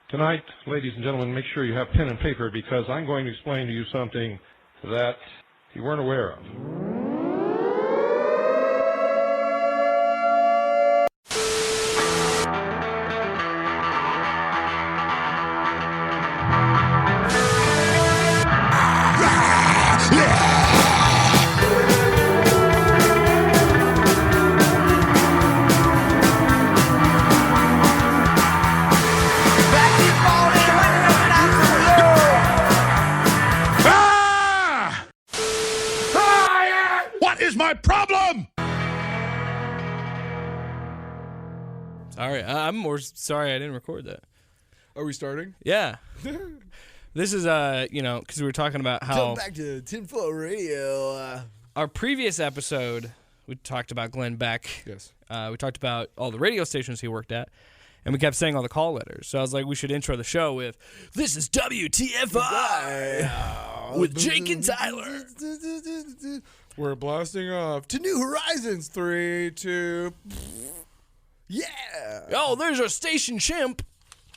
Tonight, ladies and gentlemen, make sure you have pen and paper because I'm going to explain to you something that you weren't aware of. Sorry, I'm more sorry I didn't record that. Are we starting? Yeah. This is, because we were talking about how... Come back to Tinfoil Radio. Our previous episode, we talked about Glenn Beck. Yes. We talked about all the radio stations he worked at, and we kept saying all the call letters. So I was like, we should intro the show with, "This is WTFI with Jake and Tyler." We're blasting off to New Horizons. 3, 2... Yeah! Oh, there's our station chimp.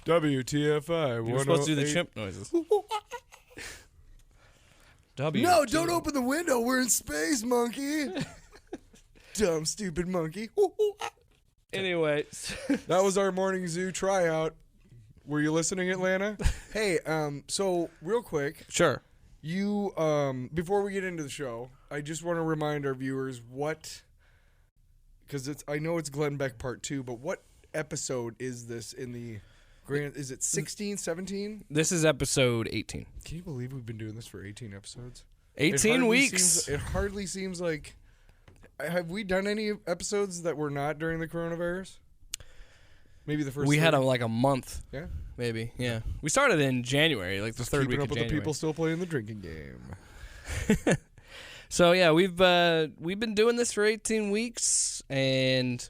WTFI. You're supposed to do the chimp noises. No, don't open the window. We're in space, monkey. Dumb, stupid monkey. Anyway. That was our morning zoo tryout. Were you listening, Atlanta? Hey, so real quick. Sure. You, before we get into the show, I just want to remind our viewers what... Because I know it's Glenn Beck Part 2, but what episode is this in the grand? Is it 16, 17? This is episode 18. Can you believe we've been doing this for 18 episodes? 18 weeks. It hardly seems like... Have we done any episodes that were not during the coronavirus? Maybe the first... We had a month. Yeah? Maybe, yeah. We started in January, like the third week of Keeping up with January. the people still playing the drinking game. So yeah, we've been doing this for 18 weeks, and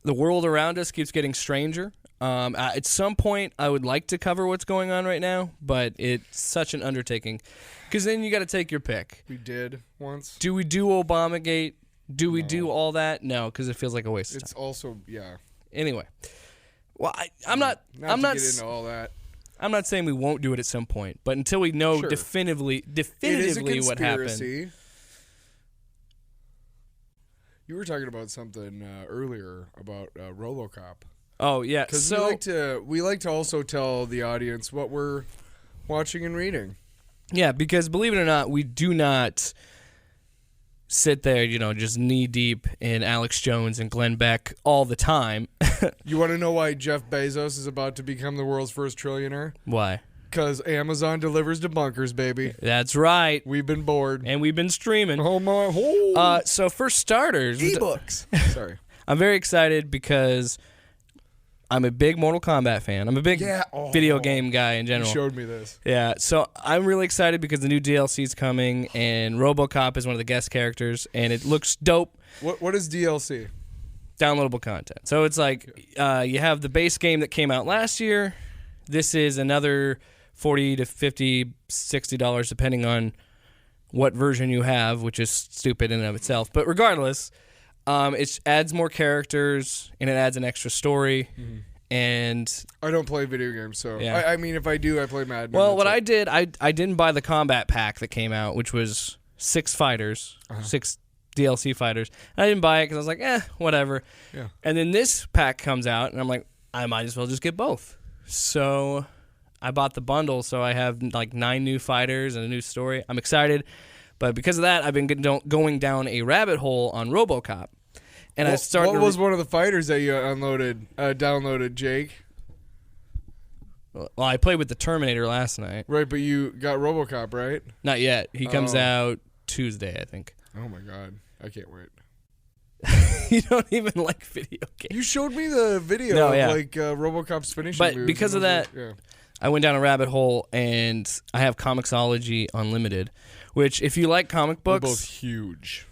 the world around us keeps getting stranger. At some point, I would like to cover what's going on right now, but it's such an undertaking, because then you got to take your pick. We did once. Do we do Obamagate? Do we do all that? No, because it feels like a waste of time. It's also, yeah. Anyway, well, I'm not get into all that. I'm not saying we won't do it at some point, but until we know definitively what happened. You were talking about something earlier about RoboCop. Oh yeah, because we like to also tell the audience what we're watching and reading. Yeah, because believe it or not, we do not sit there, just knee deep in Alex Jones and Glenn Beck all the time. You want to know why Jeff Bezos is about to become the world's first trillionaire? Why? Because Amazon delivers to bunkers, baby. That's right. We've been bored. And we've been streaming. Oh, my. Oh. So for starters... E-books. Sorry. I'm very excited because I'm a big Mortal Kombat fan. I'm a big video game guy in general. You showed me this. Yeah, so I'm really excited because the new DLC is coming, and RoboCop is one of the guest characters, and it looks dope. What is DLC? Downloadable content. So it's like you have the base game that came out last year. This is another $40 to $50, $60, depending on what version you have, which is stupid in and of itself. But regardless, it adds more characters, and it adds an extra story. Mm-hmm. And I don't play video games, so... Yeah. I mean, if I do, I play Madden. Well, what I did, I didn't buy the combat pack that came out, which was 6 fighters, 6 DLC fighters. And I didn't buy it because I was like, whatever. Yeah. And then this pack comes out, and I'm like, I might as well just get both. So I bought the bundle, so I have like 9 new fighters and a new story. I'm excited, but because of that, I've been going down a rabbit hole on RoboCop, and I started. What was one of the fighters that you downloaded, Jake? Well, I played with the Terminator last night. Right, but you got RoboCop, right? Not yet. He comes out Tuesday, I think. Oh my god, I can't wait. You don't even like video games. You showed me the video of RoboCop's finishing moves. But because of that, I went down a rabbit hole, and I have Comixology Unlimited, which if you like comic books... We're both huge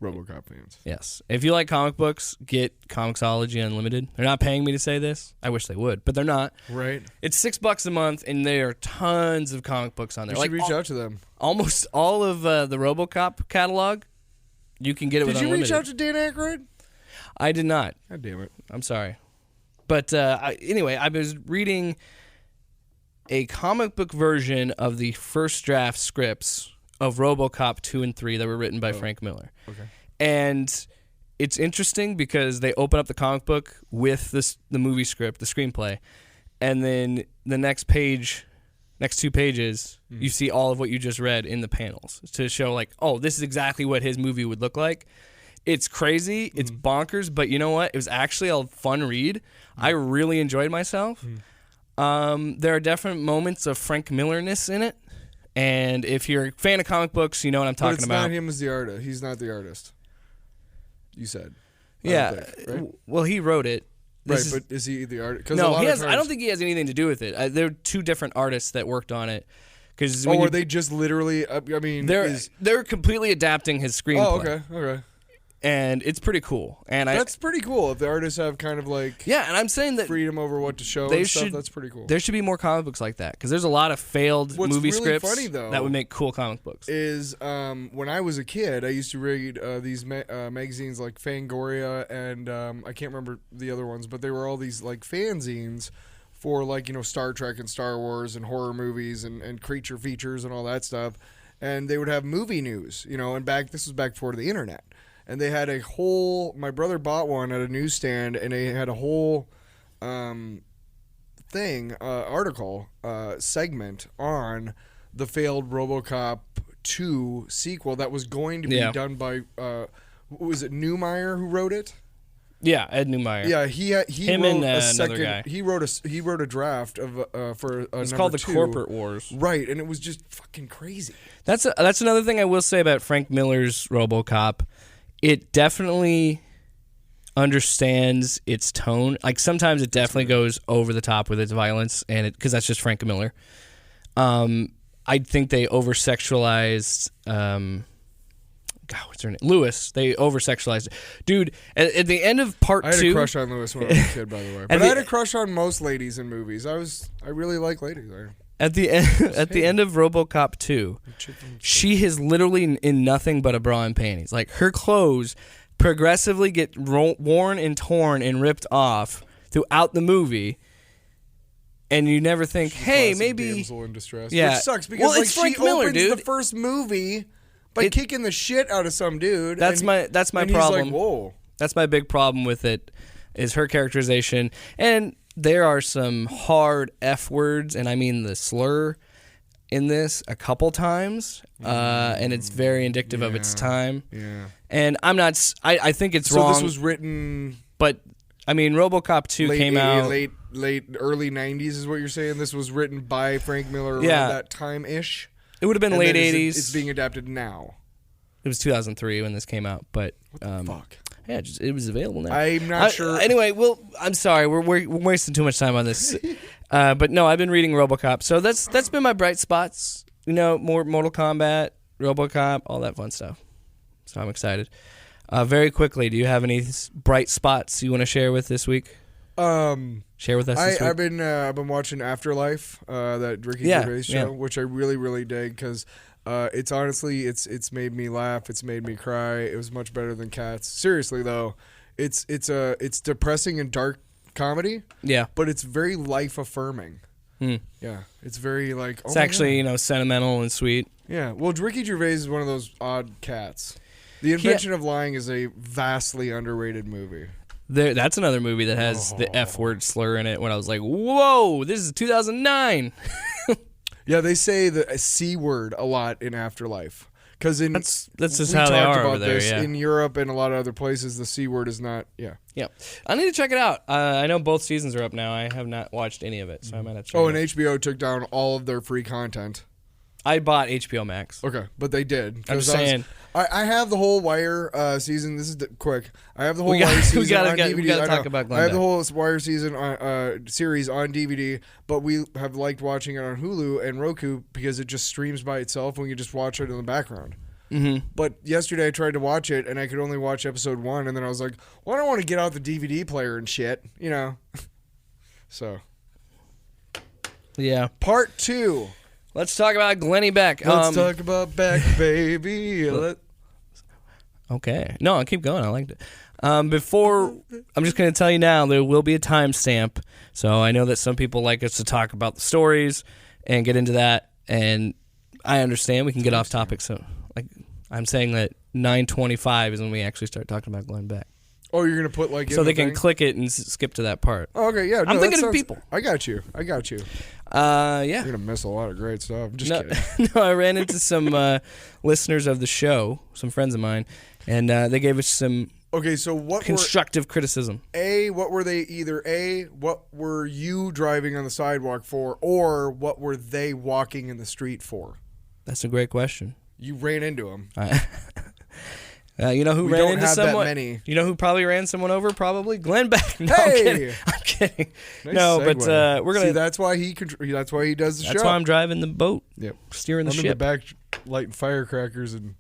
RoboCop fans. Yes. If you like comic books, get Comixology Unlimited. They're not paying me to say this. I wish they would, but they're not. Right. It's $6 a month, and there are tons of comic books on there. You should reach out to them. Almost all of the RoboCop catalog, you can get it with Unlimited. Did you reach out to Dan Aykroyd? I did not. God damn it. I'm sorry. But anyway, I was reading a comic book version of the first draft scripts of RoboCop 2 and 3 that were written by Frank Miller. Okay. And it's interesting because they open up the comic book with the movie script, the screenplay, and then the next 2 pages, you see all of what you just read in the panels to show like, oh, this is exactly what his movie would look like. It's crazy, it's bonkers, but you know what? It was actually a fun read. I really enjoyed myself. There are definite moments of Frank Miller-ness in it, and if you're a fan of comic books, you know what I'm talking about. But it's not him as the artist. He's not the artist. You said. Yeah. Right? Well, he wrote it. But is he the artist? No, he has. I don't think he has anything to do with it. There are 2 different artists that worked on it. Are they just literally? I mean, they're completely adapting his screenplay. Oh, okay. And it's pretty cool. And that's pretty cool if the artists have kind of like and I'm saying that freedom over what to show and stuff. That's pretty cool. There should be more comic books like that because there's a lot of failed movie scripts funny, though, that would make cool comic books. Is when I was a kid, I used to read these magazines like Fangoria and I can't remember the other ones, but they were all these like fanzines for like Star Trek and Star Wars and horror movies and creature features and all that stuff, and they would have movie news, and this was back before the internet. And they had my brother bought one at a newsstand, and they had a whole article, segment on the failed RoboCop 2 sequel that was going to be done by, was it Neumeier who wrote it? Yeah, Ed Neumeier. Yeah, he Him wrote and a second. another guy. He wrote a draft of for. It's called the 2. Corporate Wars. Right, and it was just fucking crazy. That's another thing I will say about Frank Miller's RoboCop. It definitely understands its tone. Like sometimes it definitely goes over the top with its violence, and because that's just Frank Miller. I think they over-sexualized. What's her name? Lewis. They over-sexualized it. Dude, at the end of part 2... I had a crush on Lewis when I was a kid, by the way. But I had a crush on most ladies in movies. I really like ladies. At the end of RoboCop 2, she is literally in nothing but a bra and panties. Like her clothes progressively get worn and torn and ripped off throughout the movie, and you never think, "Hey, maybe." Damsel in distress. Yeah, which sucks because it's Frank she Miller, opens dude. the first movie by kicking the shit out of some dude. That's my problem. He's like, whoa. That's my big problem with it, is her characterization. And there are some hard F words, and I mean the slur in this a couple times, and it's very indicative of its time. Yeah. And I'm not. I think it's wrong. So this was written, but I mean, RoboCop 2 came out early '90s, is what you're saying. This was written by Frank Miller around that time ish. It would have been late '80s. It's being adapted now. It was 2003 when this came out, but what the fuck? Yeah, it was available now. I'm not sure. Anyway, I'm sorry. We're wasting too much time on this. But no, I've been reading RoboCop, so that's been my bright spots. More Mortal Kombat, RoboCop, all that fun stuff. So I'm excited. Very quickly, do you have any bright spots you want to share with this week? Share with us this week? I've been watching Afterlife, that Ricky Gervais show, which I really, really dig because it's honestly it's made me laugh, it's made me cry. It was much better than Cats. Seriously though, it's depressing and dark comedy. Yeah, but it's very life affirming. Yeah, it's very like it's actually sentimental and sweet. Yeah, well, Ricky Gervais is one of those odd cats. The Invention of Lying is a vastly underrated movie. That's another movie that has the F word slur in it. When I was like, whoa, this is 2009. Yeah, they say the C word a lot in Afterlife. Because that's just how they are over there. Yeah. In Europe and a lot of other places, the C word is not. Yeah. Yeah. I need to check it out. I know both seasons are up now. I have not watched any of it, so I might have to check it out. And HBO took down all of their free content. I bought HBO Max. Okay, but they did. I'm saying. I have the whole Wire season. This is quick. I have the whole Wire season on DVD. We got to talk about Glenn I have Beck. the whole Wire season series on DVD, but we have liked watching it on Hulu and Roku because it just streams by itself and we can just watch it in the background. Mm-hmm. But yesterday I tried to watch it and I could only watch episode 1, and then I was like, well, I don't want to get out the DVD player and shit, So. Yeah. Part 2. Let's talk about Glenny Beck. Let's talk about Beck, baby. Okay. No, I'll keep going. I liked it. Before, I'm just going to tell you now, there will be a timestamp. So I know that some people like us to talk about the stories and get into that, and I understand we can get off topic. So, like, I'm saying that 9:25 is when we actually start talking about Glenn Beck. Oh, you're gonna put like so they can click it and skip to that part. Oh, okay, yeah. I'm thinking of people. I got you. Yeah. You're gonna miss a lot of great stuff. I'm just kidding. No, I ran into some listeners of the show, some friends of mine, and they gave us some so what constructive criticism. What were they what were you driving on the sidewalk for, or what were they walking in the street for? That's a great question. You ran into them. You know who ran into someone? That many. You know who probably ran someone over? Probably Glenn Beck. No, hey! I'm kidding. Nice no, segue. but we're gonna. See, that's why he does the show. That's why I'm driving the boat. Yep. Steering the I'm ship. in the back lighting firecrackers and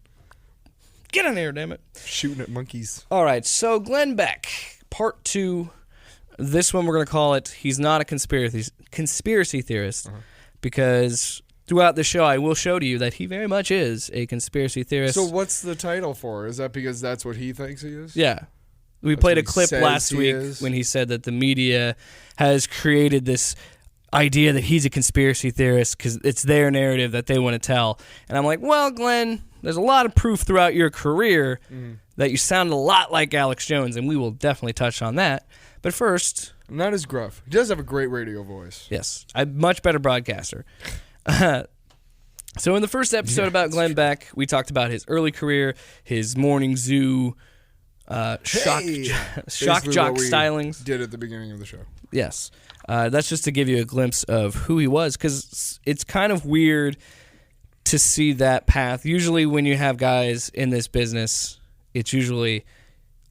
get in there, damn it! Shooting at monkeys. All right, so Glenn Beck, part 2. This one we're gonna call it. He's not a conspiracy theorist, because throughout the show, I will show to you that he very much is a conspiracy theorist. So what's the title for? Is that because that's what he thinks he is? Yeah. We played a clip last week when he said that the media has created this idea that he's a conspiracy theorist because it's their narrative that they want to tell. And I'm like, well, Glenn, there's a lot of proof throughout your career that you sound a lot like Alex Jones, and we will definitely touch on that. But first... Not as gruff. He does have a great radio voice. Yes. I'm a much better broadcaster. So in the first episode about Glenn Beck, we talked about his early career, his morning zoo, shock jock stylings. Did at the beginning of the show. Yes. That's just to give you a glimpse of who he was, because it's kind of weird to see that path. Usually when you have guys in this business, it's usually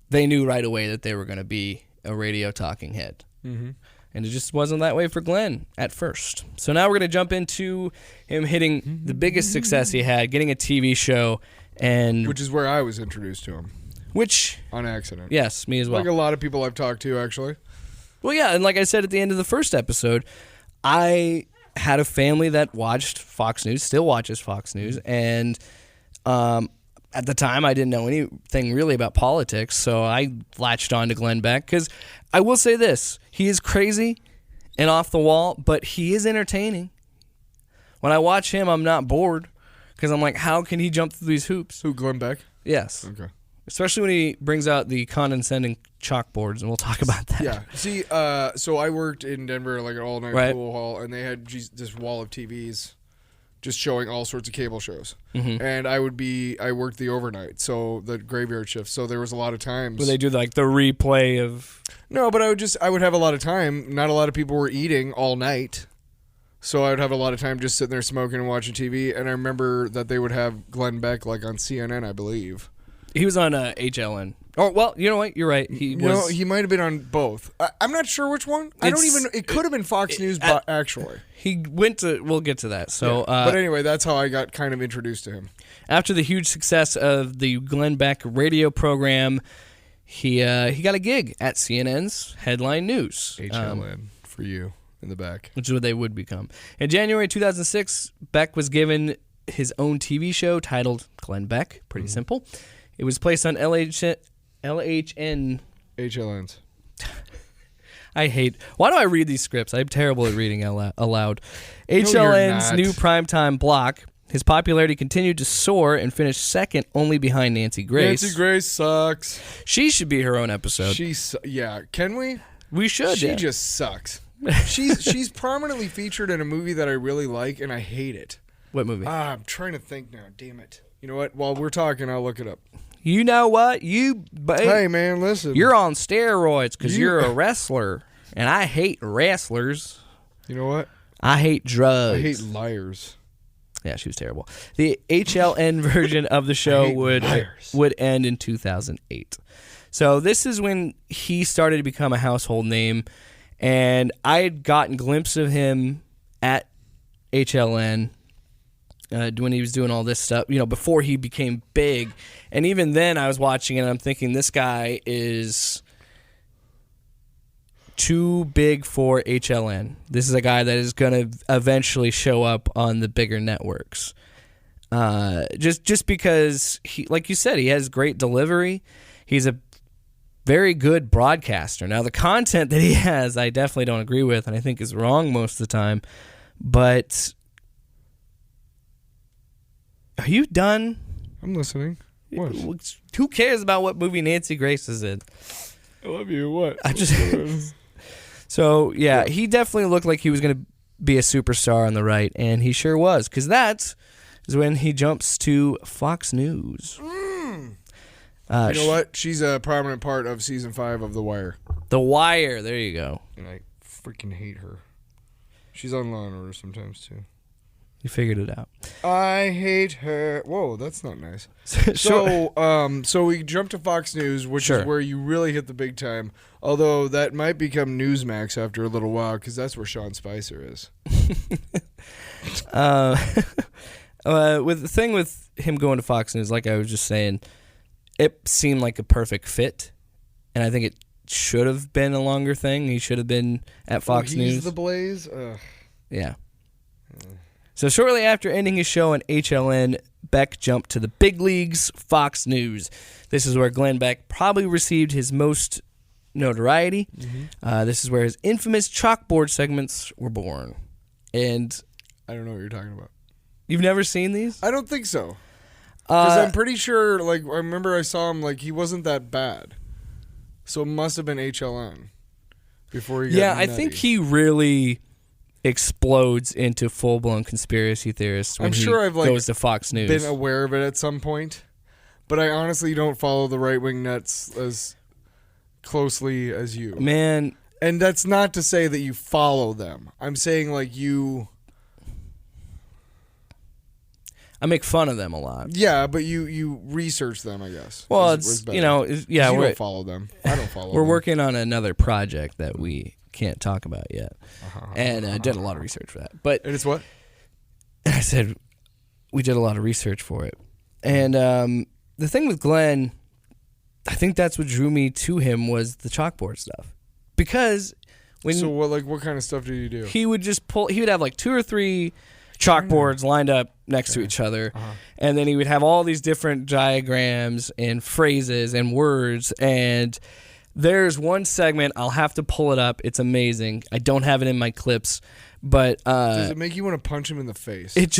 they knew right away that they were going to be a radio talking head. Mm-hmm. And it just wasn't that way for Glenn at first. So now we're going to jump into him hitting the biggest success he had, getting a TV show, and which is where I was introduced to him. Which on accident. Yes, me as well. Like a lot of people I've talked to, actually. Well, yeah, and like I said at the end of the first episode, I had a family that watched Fox News, still watches Fox News, and at the time I didn't know anything really about politics, so I latched on to Glenn Beck, because I will say this, he is crazy and off the wall, but he is entertaining. When I watch him, I'm not bored, because I'm like, how can he jump through these hoops? Who, Glenn Beck? Yes. Okay. Especially when he brings out the condescending chalkboards, and we'll talk about that. Yeah. See, so I worked in Denver, like an all-night pool hall, and they had this wall of TVs just showing all sorts of cable shows. Mm-hmm. And I worked the overnight, so the graveyard shift. So there was a lot of times where they do like the replay of. No, but I would have a lot of time. Not a lot of people were eating all night, so I would have a lot of time just sitting there smoking and watching TV. And I remember that they would have Glenn Beck like on CNN, I believe. He was on HLN. Oh, well, you know what? You're right. He might have been on both. I'm not sure which one. It could have been Fox News, but actually. He went to, we'll get to that. So, yeah. But anyway, that's how I got kind of introduced to him. After the huge success of the Glenn Beck radio program, he got a gig at CNN's Headline News. HLN for you in the back. Which is what they would become. In January 2006, Beck was given his own TV show titled Glenn Beck. Pretty simple. It was placed on LHN. HLNs. Why do I read these scripts? I'm terrible at reading aloud. HLN's new primetime block. His popularity continued to soar and finished second only behind Nancy Grace. Nancy Grace sucks. She should be her own episode. Can we? We should. She just sucks. She's prominently featured in a movie that I really like, and I hate it. What movie? I'm trying to think now. Damn it. You know what? While we're talking, I'll look it up. You know what? Hey, man, listen. You're on steroids because you're a wrestler, and I hate wrestlers. You know what? I hate drugs. I hate liars. Yeah, she was terrible. The HLN version of the show would end in 2008. So this is when he started to become a household name, and I had gotten glimpses of him at HLN when he was doing all this stuff, before he became big. And even then I was watching it and I'm thinking, this guy is too big for HLN. This is a guy that is going to eventually show up on the bigger networks. Just because, he, like you said, he has great delivery. He's a very good broadcaster. Now, the content that he has, I definitely don't agree with, and I think is wrong most of the time. But are you done? I'm listening. What? Who cares about what movie Nancy Grace is in? I love you. What? I just. So yeah, he definitely looked like he was going to be a superstar on the right, and he sure was. Because that is when he jumps to Fox News. You know what? She's a prominent part of season 5 of The Wire. The Wire. There you go. And I freaking hate her. She's on Law and Order sometimes too. You figured it out. I hate her. Whoa, that's not nice. So we jump to Fox News, which is where you really hit the big time. Although that might become Newsmax after a little while, because that's where Sean Spicer is. With the thing with him going to Fox News, like I was just saying, it seemed like a perfect fit, and I think it should have been a longer thing. He should have been at Fox News. He's the Blaze? Ugh. Yeah. So shortly after ending his show on HLN, Beck jumped to the big leagues, Fox News. This is where Glenn Beck probably received his most notoriety. Mm-hmm. This is where his infamous chalkboard segments were born. And I don't know what you're talking about. You've never seen these? I don't think so. Because I'm pretty sure, like, I remember I saw him, like, he wasn't that bad. So it must have been HLN before he got Yeah, nutty. I think he really explodes into full-blown conspiracy theorist when I've goes to Fox News. Been aware of it at some point, but I honestly don't follow the right-wing nuts as closely as you. Man. And that's not to say that you follow them. I'm saying, like, you... I make fun of them a lot. Yeah, but you research them, I guess. Well, it's, you know, yeah. You don't follow them. I don't follow them. We're working on another project that we can't talk about yet. And I did a lot of research for that. And it's what? I said we did a lot of research for it. And the thing with Glenn, I think that's what drew me to him was the chalkboard stuff. Because when... So what kind of stuff did you do? He would just he would have like 2 or 3 chalkboards lined up next to each other, and then he would have all these different diagrams and phrases and words, and there's one segment, I'll have to pull it up, it's amazing, I don't have it in my clips, but does it make you want to punch him in the face? It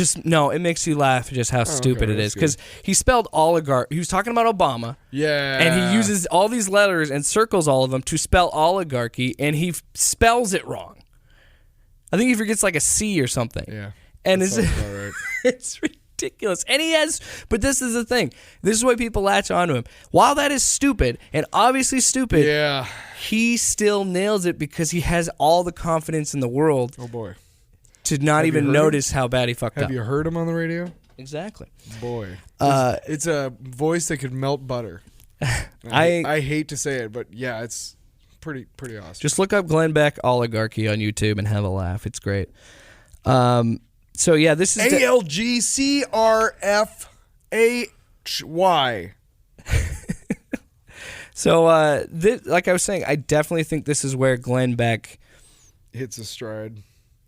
makes you laugh just how stupid it is, because he spelled oligarch, he was talking about Obama, and he uses all these letters and circles all of them to spell oligarchy, and he spells it wrong. I think he forgets like a C or something. Yeah. And right. It's ridiculous. And he has, but this is the thing. This is why people latch onto him. While that is stupid, and obviously stupid, he still nails it because he has all the confidence in the world. Oh, boy. To not even notice how bad he fucked up. Have you heard him on the radio? Exactly. Boy. It's a voice that could melt butter. I hate to say it, but yeah, it's pretty awesome. Just look up Glenn Beck oligarchy on YouTube and have a laugh. It's great. So yeah, this is ALGCRFAHY. So like I was saying, I definitely think this is where Glenn Beck hits a stride.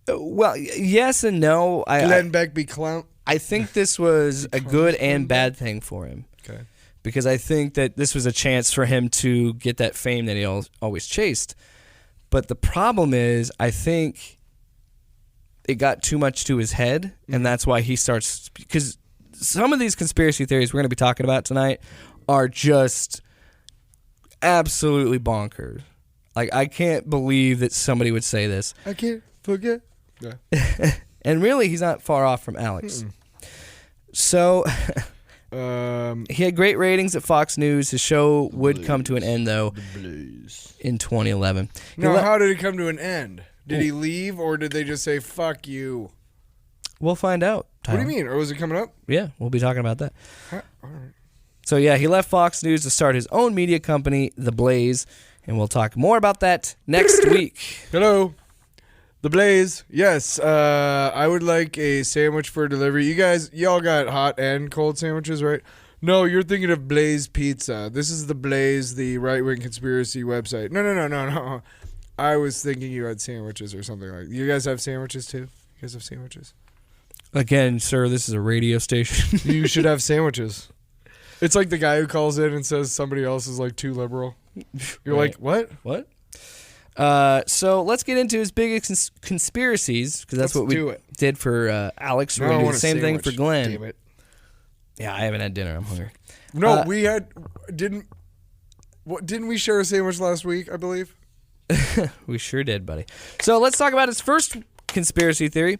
Well, yes and no. Glenn Beck be clown. I think this was a good and bad thing for him. Okay. Because I think that this was a chance for him to get that fame that he always chased. But the problem is, I think it got too much to his head, and that's why he starts... Because some of these conspiracy theories we're going to be talking about tonight are just absolutely bonkers. Like, I can't believe that somebody would say this. I can't forget. Yeah. And really, he's not far off from Alex. So... he had great ratings at Fox News. His show would come to an end, though, in 2011. Now, how did it come to an end? Did he leave, or did they just say, fuck you? We'll find out, Tyler. What do you mean? Or was it coming up? Yeah, we'll be talking about that. All right. So, yeah, he left Fox News to start his own media company, The Blaze, and we'll talk more about that next week. Hello. The Blaze. Yes, I would like a sandwich for delivery. Y'all got hot and cold sandwiches, right? No, you're thinking of Blaze Pizza. This is The Blaze, the right-wing conspiracy website. No. I was thinking you had sandwiches or something like that. You guys have sandwiches too? You guys have sandwiches? Again, sir, this is a radio station. You should have sandwiches. It's like the guy who calls in and says somebody else is like too liberal. You're like, what? What? So let's get into his biggest conspiracies, because that's what we did for Alex. We're going to do the same thing for Glenn. Damn it. Yeah, I haven't had dinner. I'm hungry. No, we had... Didn't we share a sandwich last week, I believe? We sure did, buddy. So let's talk about his first conspiracy theory.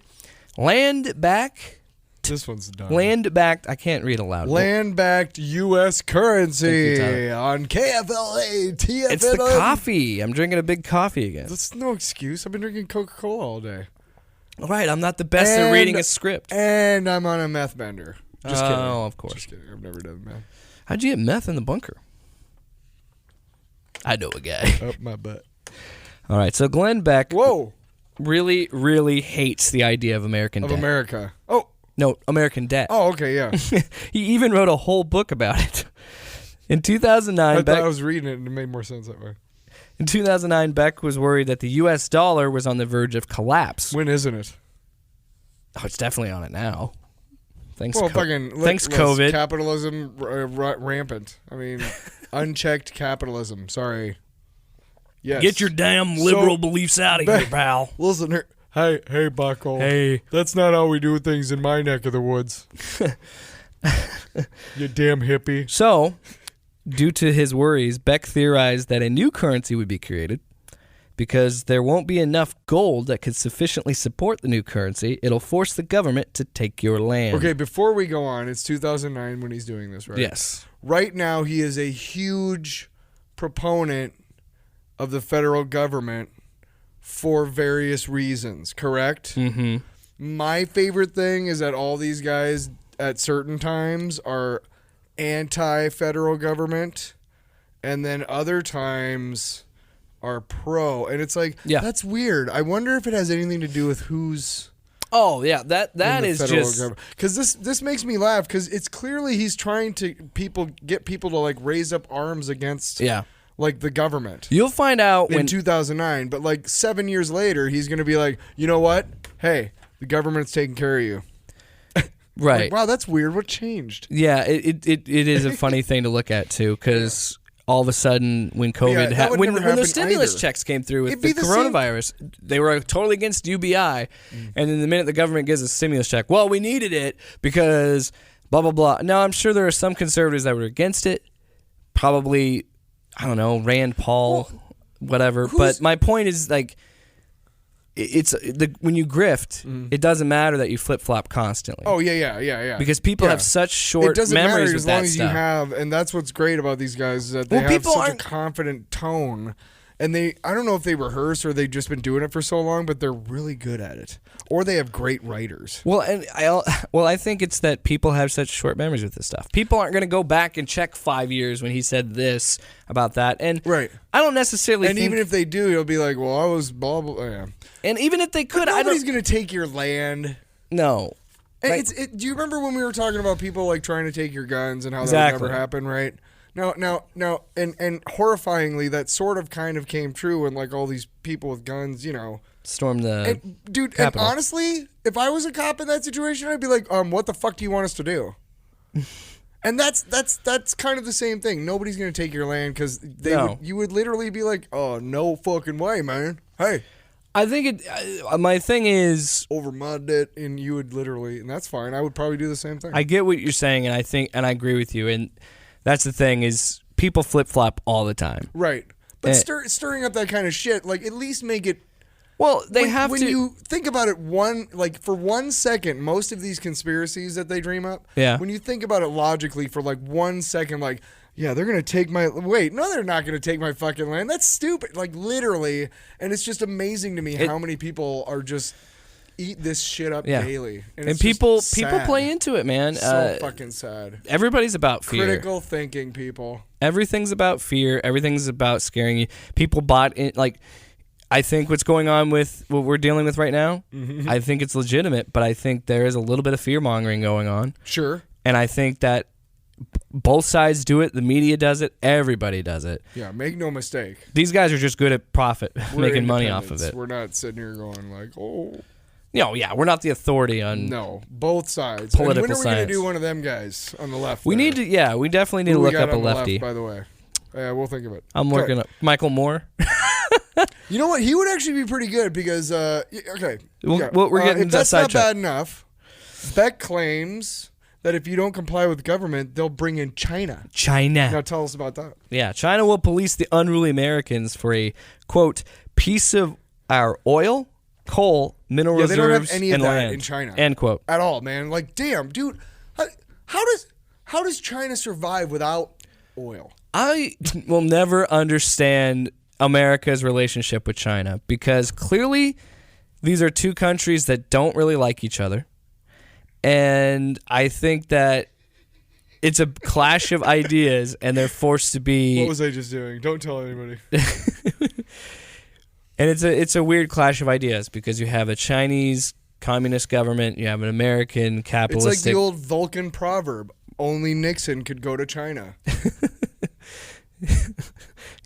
Land-backed... This one's done. Land-backed... I can't read aloud. Land-backed U.S. currency on KFLA, TFNN. It's the coffee. I'm drinking a big coffee again. That's no excuse. I've been drinking Coca-Cola all day. All right, I'm not the best at reading a script. And I'm on a meth bender. Just kidding. Oh, of course. Just kidding. I've never done meth. How'd you get meth in the bunker? I know a guy. Up my butt. All right, so Glenn Beck Whoa. really, really hates the idea of American debt. America. Oh. No, American debt. Oh, okay, yeah. He even wrote a whole book about it. In 2009, I thought I was reading it and it made more sense that way. In 2009, Beck was worried that the U.S. dollar was on the verge of collapse. When isn't it? Oh, it's definitely on it now. Thanks, Thanks, COVID. Capitalism rampant. I mean, unchecked capitalism. Sorry. Yes. Get your damn liberal beliefs out of here, pal. Listen here. Hey, Bucko. Hey. That's not how we do things in my neck of the woods. You damn hippie. So, due to his worries, Beck theorized that a new currency would be created. Because there won't be enough gold that could sufficiently support the new currency, it'll force the government to take your land. Okay, before we go on, it's 2009 when he's doing this, right? Yes. Right now, he is a huge proponent of the federal government for various reasons, correct? Mm-hmm. My favorite thing is that all these guys at certain times are anti-federal government, and then other times are pro. And it's like, that's weird. I wonder if it has anything to do with who's... Oh, yeah, that is just... Because this makes me laugh, because it's clearly he's trying to get people to like raise up arms against... like the government. You'll find out in 2009, but like 7 years later, he's going to be like, you know what? Hey, the government's taking care of you. Right. Like, wow, that's weird. What changed? Yeah, it is a funny thing to look at too, because all of a sudden when COVID when the stimulus checks came through with the coronavirus, they were totally against UBI, and then the minute the government gives a stimulus check, well, we needed it because blah blah blah. Now I'm sure there are some conservatives that were against it, probably. I don't know, Rand Paul, whatever. But my point is, like, when you grift, it doesn't matter that you flip flop constantly. Oh yeah. Because people have such short memories with that stuff. It doesn't matter as long as you have, and that's what's great about these guys is that they have such a confident tone. And I don't know if they rehearse or they've just been doing it for so long, but they're really good at it. Or they have great writers. Well, and I think it's that people have such short memories with this stuff. People aren't going to go back and check 5 years when he said this about that. And I don't necessarily think... And even if they do, he'll be like, well, I was blah, blah, yeah. And even if they could... Nobody's going to take your land. No. Do you remember when we were talking about people like trying to take your guns and how that would never happen, right? Now, and horrifyingly, that sort of kind of came true when like all these people with guns, stormed the Capitol. And honestly, if I was a cop in that situation, I'd be like, what the fuck do you want us to do? And that's kind of the same thing. Nobody's gonna take your land because you would literally be like, oh, no fucking way, man. Hey. I think my thing is over my debt, and you would literally, and that's fine. I would probably do the same thing. I get what you're saying, and I agree with you, and. That's the thing is people flip-flop all the time. Right. But stirring up that kind of shit, like at least make it... Well, when you think about it for 1 second, most of these conspiracies that they dream up, when you think about it logically for like 1 second, like, yeah, they're going to take my... Wait, no, they're not going to take my fucking land. That's stupid. Like literally. And it's just amazing to me how many people are just... eat this shit up daily. And people play into it, man. So fucking sad. Everybody's about fear. Critical thinking, people. Everything's about fear. Everything's about scaring you. People bought in, like, I think what's going on with what we're dealing with right now, I think it's legitimate, but I think there is a little bit of fear-mongering going on. Sure. And I think that both sides do it. The media does it. Everybody does it. Yeah, make no mistake. These guys are just good at making money off of it. We're not sitting here going like, oh... No, yeah, we're not the authority on both sides. Political when are we science. going to do one of them guys on the left? We need to, we definitely need to look up a lefty. Left, by the way, Yeah, we'll think of it. I'm looking up Michael Moore. You know what? He would actually be pretty good because, okay. We're getting if that's not sidetracked. bad enough, Beck claims that if you don't comply with government, they'll bring in China. Now tell us about that. Yeah, China will police the unruly Americans for a, quote, piece of our oil, coal, mineral reserves, they don't have any of and that land. in China. End quote. At all, man. Like, damn, dude. How does China survive without oil? I will never understand America's relationship with China because clearly these are two countries that don't really like each other. And I think that it's a clash of ideas and they're forced to be... What was I just doing? Don't tell anybody. And it's a weird clash of ideas because you have a Chinese communist government, you have an American capitalistic... It's like the old Vulcan proverb, only Nixon could go to China.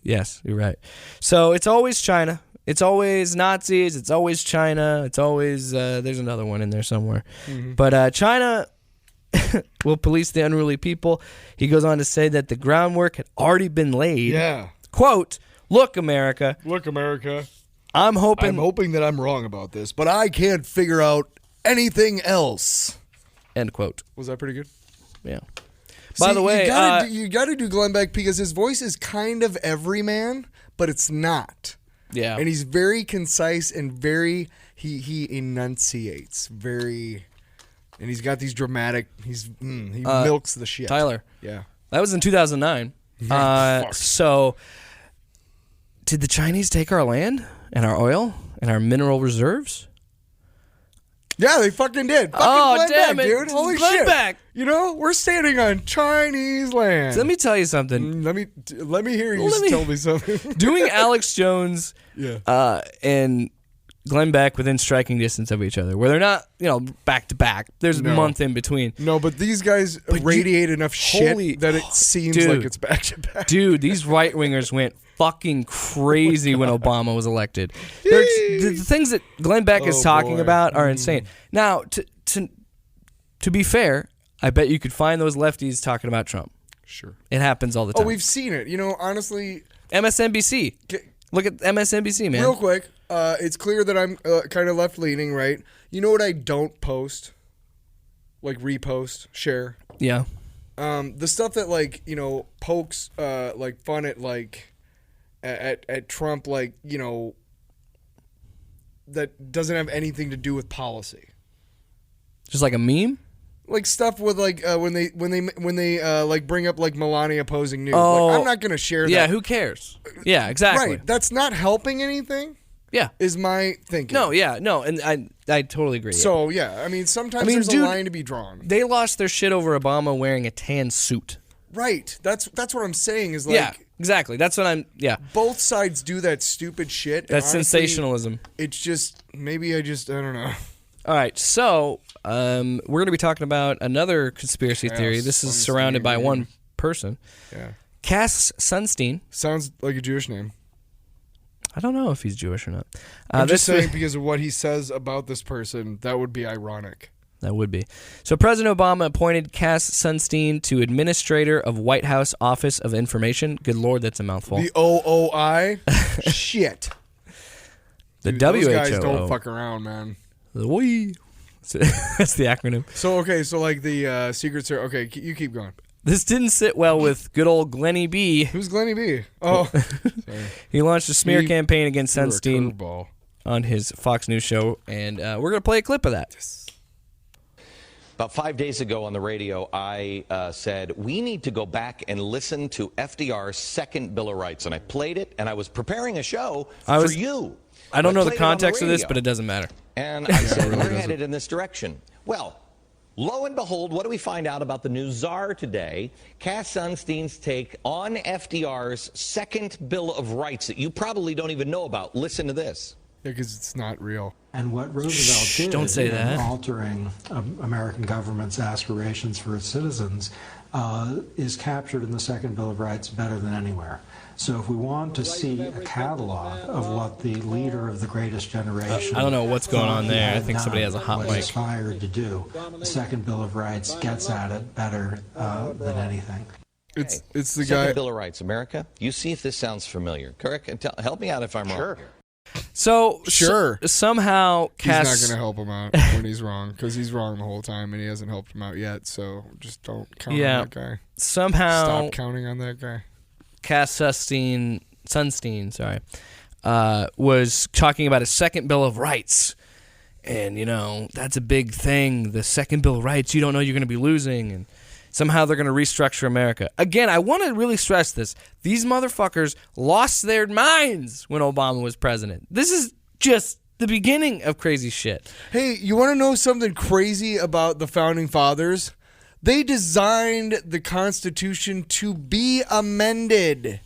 Yes, you're right. So it's always China. It's always Nazis. It's always China. It's always... there's another one in there somewhere. Mm-hmm. But China will police the unruly people. He goes on to say that the groundwork had already been laid. Yeah. Quote, look, America. Look, America. I'm hoping that I'm wrong about this, but I can't figure out anything else. End quote. Was that pretty good? Yeah. By the way, you got to do Glenn Beck because his voice is kind of everyman, but it's not. Yeah. And he's very concise and very he enunciates very, and he's got these dramatic. He milks the shit. Tyler. Yeah. That was in 2009. So, did the Chinese take our land and our oil and our mineral reserves? Yeah, they fucking did. Glenn damn Beck, it, dude! Holy Glenn shit! Beck. You know, we're standing on Chinese land. So let me tell you something. Let me hear you tell me something. Doing Alex Jones, yeah, and Glenn Beck within striking distance of each other, where they're not, back to back. There's a month in between. No, but these guys radiate enough shit that it seems like it's back to back. Dude, these right wingers went fucking crazy when Obama was elected. The things that Glenn Beck is talking about are insane. Now, to be fair, I bet you could find those lefties talking about Trump. Sure. It happens all the time. Oh, we've seen it. Honestly. MSNBC. Look at MSNBC, man. Real quick, it's clear that I'm kind of left-leaning, right? You know what I don't post? Like repost, share? Yeah. The stuff that, pokes, fun at, at Trump, that doesn't have anything to do with policy. Just like a meme? Like stuff with when they bring up Melania posing nude. Oh, I'm not gonna share that. Yeah, who cares? Yeah, exactly. Right, that's not helping anything. Yeah, is my thinking. No, and I totally agree. So yeah, sometimes there's a line to be drawn. They lost their shit over Obama wearing a tan suit. Right, that's what I'm saying. Is yeah, exactly. That's what I'm. Yeah, both sides do that stupid shit. That's honestly, sensationalism. It's just I don't know. All right, so we're going to be talking about another conspiracy theory. This is surrounded by one person. Yeah. Cass Sunstein. Sounds like a Jewish name. I don't know if he's Jewish or not. I'm just saying because of what he says about this person, that would be ironic. That would be. So President Obama appointed Cass Sunstein to Administrator of White House Office of Information. Good Lord, that's a mouthful. The OOI? Shit. The Dude, WHO. Those guys don't fuck around, man. That's the acronym. So the Secret Service. Okay, you keep going. This didn't sit well with good old Glenny B. Who's Glenny B? Oh, sorry. He launched a smear campaign against Sunstein on his Fox News show, and we're gonna play a clip of that. About 5 days ago on the radio, I said, we need to go back and listen to FDR's second Bill of Rights. And I played it, and I was preparing a show for you. I don't know the context of this, but it doesn't matter. And I said, we're headed in this direction. Well, lo and behold, what do we find out about the new czar today? Cass Sunstein's take on FDR's second Bill of Rights that you probably don't even know about. Listen to this. Yeah, because it's not real. And what Roosevelt did don't say that. in altering American government's aspirations for its citizens is captured in the second Bill of Rights better than anywhere. So if we want to see a catalog of what the leader of the greatest generation... I don't know what's going on there. I think somebody has a hot mic. ...aspired to do, the second Bill of Rights gets at it better than anything. It's the Second guy. Bill of Rights, America. You see if this sounds familiar. Correct? Help me out if I'm wrong. Sure. So Sure. somehow He's not Cass. going to help him out when he's wrong, because he's wrong the whole time, and he hasn't helped him out yet. So just don't count on that guy. Somehow Stop counting on that guy. Cass Sunstein, was talking about a second Bill of Rights. And, that's a big thing. The second Bill of Rights, you don't know you're going to be losing. And somehow they're going to restructure America. Again, I want to really stress this. These motherfuckers lost their minds when Obama was president. This is just the beginning of crazy shit. Hey, you want to know something crazy about the Founding Fathers? They designed the Constitution to be amended,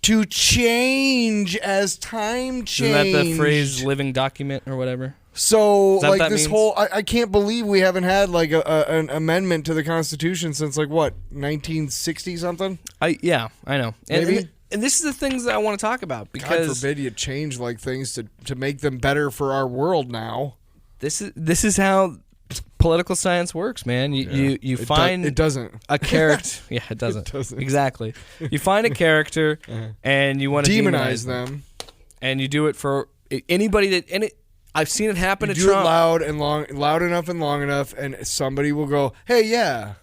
to change as time changed. Isn't that the phrase living document or whatever? So, Is that what that this means? whole, I can't believe we haven't had like an amendment to the Constitution since 1960 something? Yeah, I know. Maybe. And this is the things that I want to talk about, God because forbid you change things to make them better for our world now. this is how political science works, man. You find it doesn't a character. Yeah, it doesn't. It doesn't. Exactly. You find a character and you want to demonize them. and you do it for anybody I've seen it happen You to do Trump. it loud enough and long enough, and somebody will go, "Hey, yeah."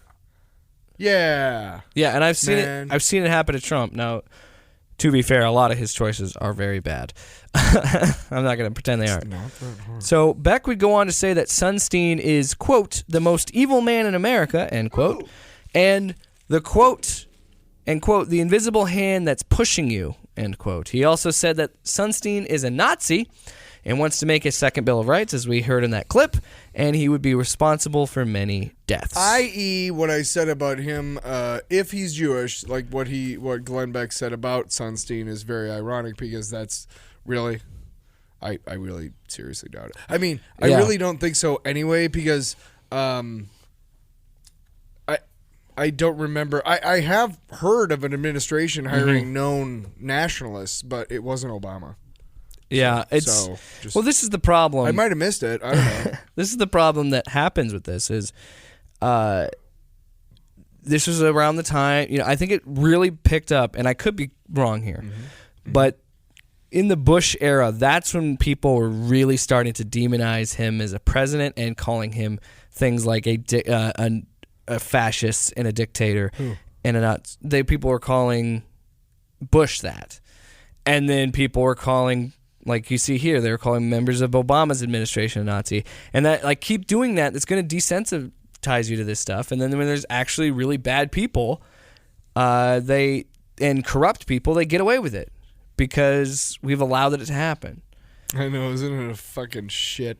Yeah, and I've seen Man. it. I've seen it happen to Trump. Now, to be fair, a lot of his choices are very bad. I'm not going to pretend they aren't. Not that hard. So Beck would go on to say that Sunstein is, quote, the most evil man in America, end quote, and the quote, end quote, the invisible hand that's pushing you, end quote. He also said that Sunstein is a Nazi and wants to make a second Bill of Rights, as we heard in that clip, and he would be responsible for many deaths. I.e., what I said about him, if he's Jewish, like what Glenn Beck said about Sunstein is very ironic, because that's really, I really seriously doubt it. I mean, I Yeah. really don't think so anyway, because I don't remember. I have heard of an administration hiring known nationalists, but it wasn't Obama. Yeah, So, just- well, this is the problem. I might have missed it. I don't know. This is the problem that happens with this is this was around the time, I think it really picked up, and I could be wrong here, but in the Bush era, that's when people were really starting to demonize him as a president and calling him things like a fascist and a dictator. And people were calling Bush that. And then people were calling, like you see here, they were calling members of Obama's administration a Nazi. And that, keep doing that, it's going to desensitize you to this stuff. And then when there's actually really bad people, and corrupt people, they get away with it because we've allowed it to happen. I know, isn't it a fucking shit?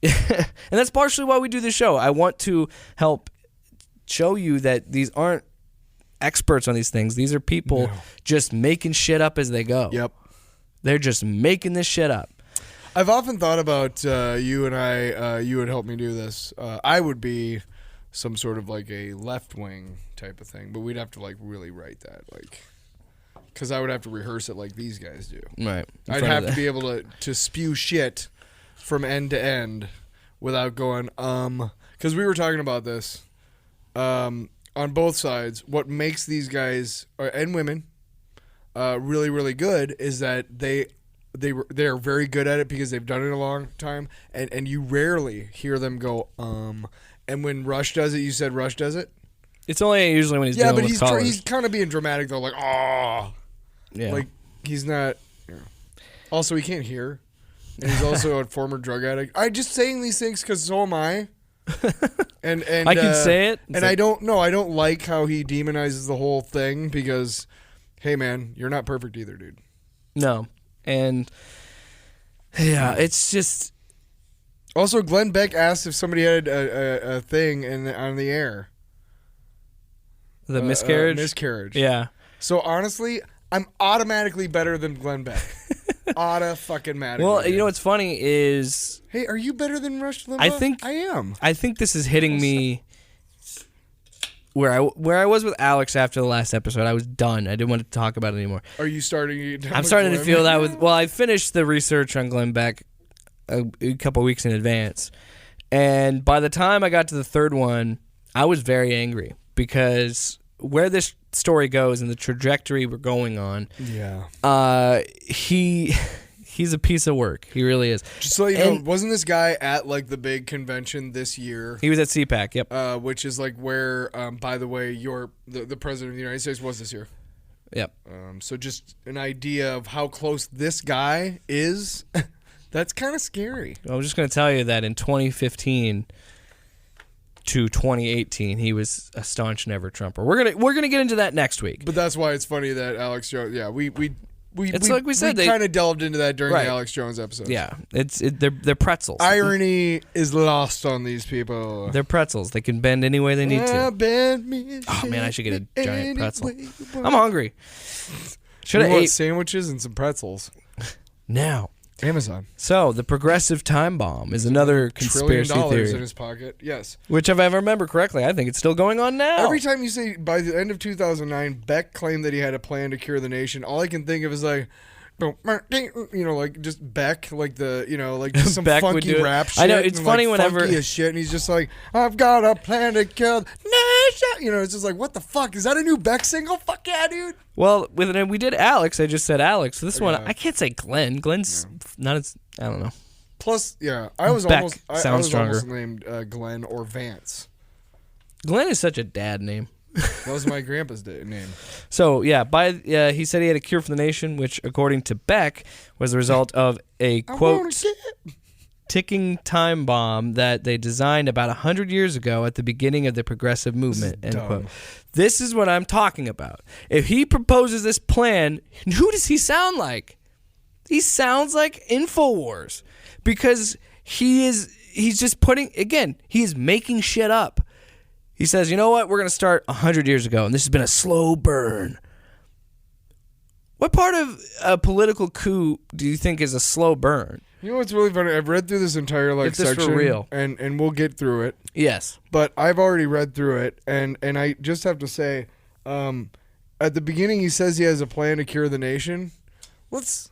And that's partially why we do this show. I want to help show you that these aren't experts on these things. These are people just making shit up as they go. Yep. They're just making this shit up. I've often thought about you and I. You would help me do this. I would be some sort of like a left wing type of thing, but we'd have to really write that, because I would have to rehearse it like these guys do. Right. I'd have to be able to spew shit from end to end without going because we were talking about this on both sides. What makes these guys and women really, really good is that they're very good at it because they've done it a long time, and you rarely hear them go And when Rush does it, you said Rush does it? It's only usually when he's dealing with callers. He's kind of being dramatic though, Yeah. like he's not. Also, he can't hear, and he's also a former drug addict. I'm just saying these things because so am I. And I can say it. And I don't like how he demonizes the whole thing because, hey man, you're not perfect either, dude. No. And yeah, it's just. Also, Glenn Beck asked if somebody had a thing on the air. The miscarriage? Miscarriage. Yeah. So honestly, I'm automatically better than Glenn Beck. Fucking-matically. Well, you know what's funny is... Hey, are you better than Rush Limbaugh? I am. I think this is hitting me where I was with Alex after the last episode. I was done. I didn't want to talk about it anymore. Are you starting? I'm starting to feel that with... Well, I finished the research on Glenn Beck a couple weeks in advance. And by the time I got to the third one, I was very angry because where this story goes and the trajectory we're going on, he's a piece of work. He really is. Just so you know, wasn't this guy at like the big convention this year? He was at CPAC, yep. Which is like where, by the way, the president of the United States was this year. Yep. So just an idea of how close this guy is. That's kind of scary. I'm just going to tell you that in 2015 to 2018, he was a staunch never Trumper. We're gonna get into that next week. But that's why it's funny that Alex Jones. Yeah, we like we said, kind of delved into that during right. the Alex Jones episode. Yeah, they're pretzels. Irony is lost on these people. They're pretzels. They can bend any way they need to. Bend me, oh man, I should get a giant pretzel. I'm hungry. Should have ate sandwiches and some pretzels. Now. Amazon. So the progressive time bomb is another conspiracy $1 trillion theory in his pocket. Yes. Which, if I remember correctly, I think it's still going on now. Every time you say by the end of 2009, Beck claimed that he had a plan to cure the nation. All I can think of is like, like just Beck, like the, like just some Beck funky rap shit. I know, it's funny whenever funky as shit, and he's just like, I've got a plan to kill the nation. It's just like, what the fuck? Is that a new Beck single? Fuck yeah, dude. Well, we did Alex. I just said Alex. This one, I can't say Glenn. Glenn's not as, I don't know. Plus, I was Beck almost sounds stronger. almost named Glenn or Vance. Glenn is such a dad name. That was my grandpa's name. So, he said he had a cure for the nation, which, according to Beck, was the result of a, quote, ticking time bomb that they designed about 100 years ago at the beginning of the progressive movement, end quote. This is what I'm talking about. If he proposes this plan, who does he sound like? He sounds like InfoWars, because he's just he's making shit up. He says, you know what, we're going to start 100 years ago, and this has been a slow burn. What part of a political coup do you think is a slow burn? You know what's really funny? I've read through this entire section, for real. and we'll get through it. Yes. But I've already read through it, and I just have to say, at the beginning he says he has a plan to cure the nation. Let's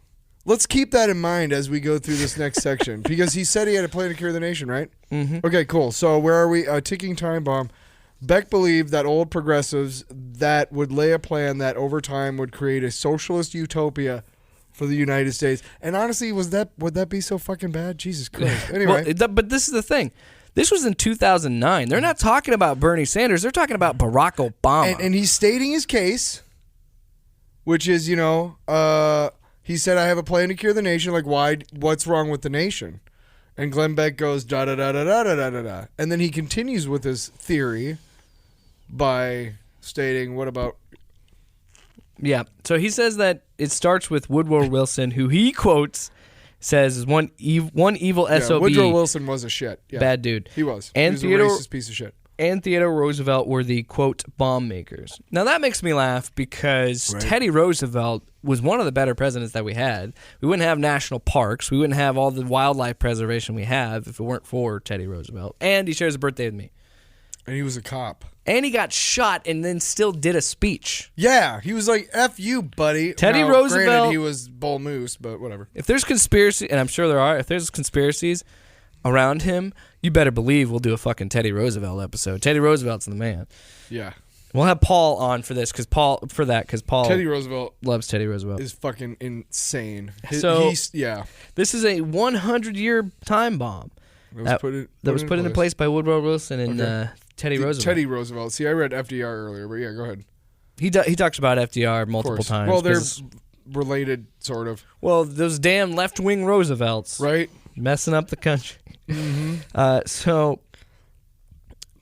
keep that in mind as we go through this next section, because he said he had a plan to cure the nation, right? Mm-hmm. Okay, cool. So where are we? Ticking time bomb. Beck believed that old progressives that would lay a plan that over time would create a socialist utopia for the United States. And honestly, would that be so fucking bad? Jesus Christ. Anyway. But this is the thing. This was in 2009. They're not talking about Bernie Sanders. They're talking about Barack Obama. And he's stating his case, which is, he said, I have a plan to cure the nation. Like, why? What's wrong with the nation? And Glenn Beck goes, da-da-da-da-da-da-da-da. And then he continues with his theory by stating, what about... Yeah, so he says that it starts with Woodrow Wilson, who he quotes, says is one evil SOB. Woodrow Wilson was a shit. Yeah. Bad dude. He was. And he was a racist piece of shit. And Theodore Roosevelt were the, quote, bomb makers. Now, that makes me laugh because Teddy Roosevelt was one of the better presidents that we had. We wouldn't have national parks. We wouldn't have all the wildlife preservation we have if it weren't for Teddy Roosevelt. And he shares a birthday with me. And he was a cop. And he got shot and then still did a speech. Yeah, he was like, F you, buddy. Teddy now, Roosevelt. Granted, he was bull moose, but whatever. If there's conspiracy, and I'm sure there are, if there's conspiracies around him, you better believe we'll do a fucking Teddy Roosevelt episode. Teddy Roosevelt's the man. Yeah. We'll have Paul on for this, because Paul Teddy Roosevelt loves Teddy Roosevelt. Is fucking insane. This is a 100-year time bomb that was put into place by Woodrow Wilson and Teddy Roosevelt. Teddy Roosevelt. See, I read FDR earlier, but yeah, go ahead. He talks about FDR multiple times. Well, they're related, sort of. Well, those damn left-wing Roosevelts. Right. Messing up the country. Mm-hmm. So,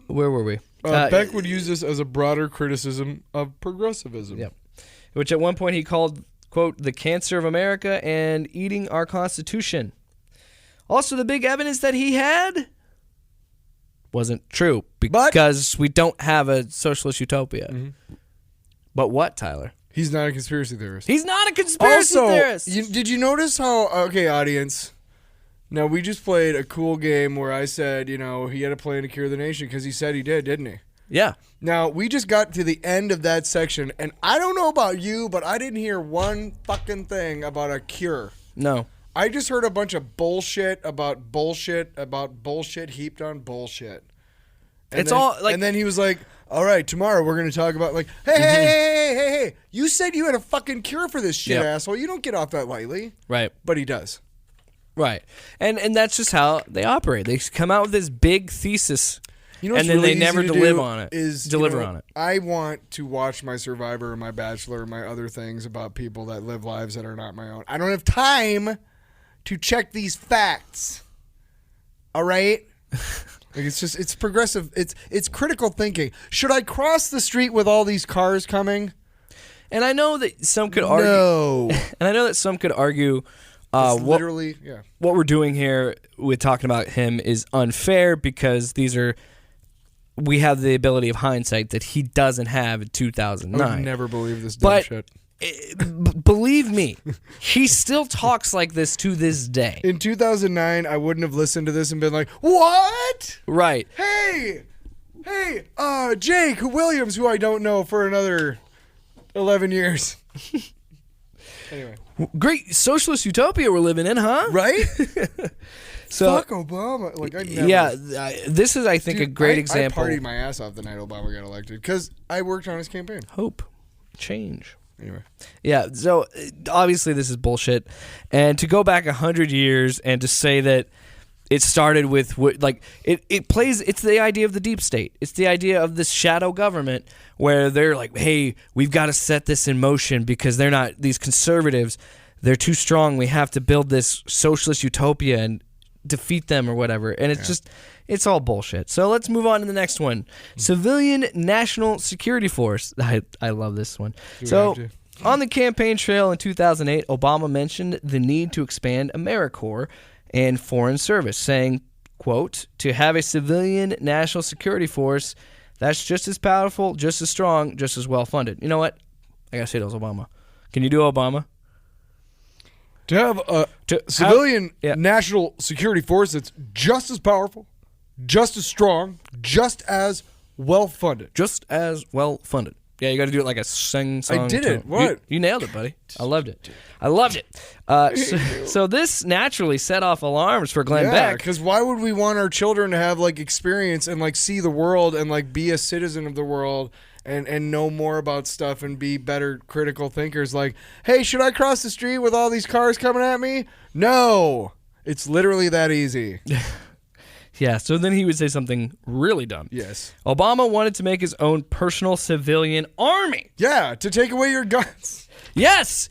where were we? Beck would use this as a broader criticism of progressivism. Yeah. Which at one point he called, quote, the cancer of America and eating our Constitution. Also, the big evidence that he had wasn't true because we don't have a socialist utopia. Mm-hmm. But what, Tyler? He's not a conspiracy theorist. He's not a conspiracy theorist. Did you notice how, okay, audience, now we just played a cool game where I said, he had a plan to cure the nation because he said he did, didn't he? Yeah. Now, we just got to the end of that section, and I don't know about you, but I didn't hear one fucking thing about a cure. No. I just heard a bunch of bullshit about bullshit heaped on bullshit. It's all like, and then he was like, all right, tomorrow we're going to talk about like, hey, you said you had a fucking cure for this shit, asshole. You don't get off that lightly. right. But he does. Right. And that's just how they operate. They come out with this big thesis, You know what's and then really they never easy to deliver do on it. is, Deliver you know, on it. I want to watch my Survivor and my Bachelor and my other things about people that live lives that are not my own. I don't have time to check these facts. All right? Like it's progressive. It's critical thinking. Should I cross the street with all these cars coming? And I know that some could argue. No. And I know that some could argue Literally, what we're doing here with talking about him is unfair because we have the ability of hindsight that he doesn't have in 2009. I would never believe this dumb But shit. Believe me, he still talks like this to this day. In 2009, I wouldn't have listened to this and been like, "What? Right. Hey, Jake Williams, who I don't know for another 11 years." Anyway, Great socialist utopia we're living in, huh? right? So, Fuck Obama. Like I never. yeah, this is, I think, a great example. I partied my ass off the night Obama got elected because I worked on his campaign. Hope, change. Anyway, yeah. So obviously this is bullshit, and to go back 100 years and to say that it started with it plays. It's the idea of the deep state. It's the idea of this shadow government where they're like, hey, we've got to set this in motion because they're not these conservatives. They're too strong. We have to build this socialist utopia and defeat them or whatever. And it's all bullshit. So let's move on to the next one. Civilian National Security Force. I love this one. So on the campaign trail in 2008, Obama mentioned the need to expand AmeriCorps and Foreign Service, saying, quote, to have a civilian national security force that's just as powerful, just as strong, just as well funded. You know what? I gotta say that was Obama. Can you do Obama? to have a civilian national security force that's just as powerful, just as strong, just as well funded. Just as well funded. Yeah, you got to do it like a sing song. I did it. What? You nailed it, buddy. I loved it. I loved it. So this naturally set off alarms for Glenn Beck. Because why would we want our children to have like experience and like see the world and like be a citizen of the world and know more about stuff and be better critical thinkers? Like, hey, should I cross the street with all these cars coming at me? No. It's literally that easy. Yeah, so then he would say something really dumb. Yes. Obama wanted to make his own personal civilian army. Yeah, to take away your guns. Yes,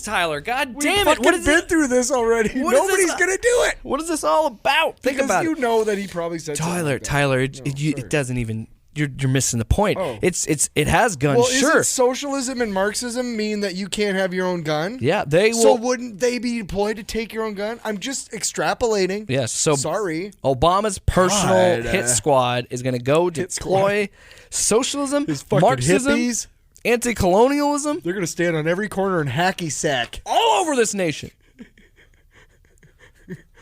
Tyler. God damn it! We've been through this already. Nobody's gonna do it. What is this all about? Think about it. You know that he probably said Tyler. something like It doesn't even. You're missing the point. Oh. It has guns. Well, sure. isn't socialism and Marxism mean that you can't have your own gun? Yeah, they will. So wouldn't they be deployed to take your own gun? I'm just extrapolating. Yes. So sorry. Obama's personal hit squad is going to go deploy socialism, Marxism, hippies. Anti-colonialism. They're going to stand on every corner and hacky sack all over this nation.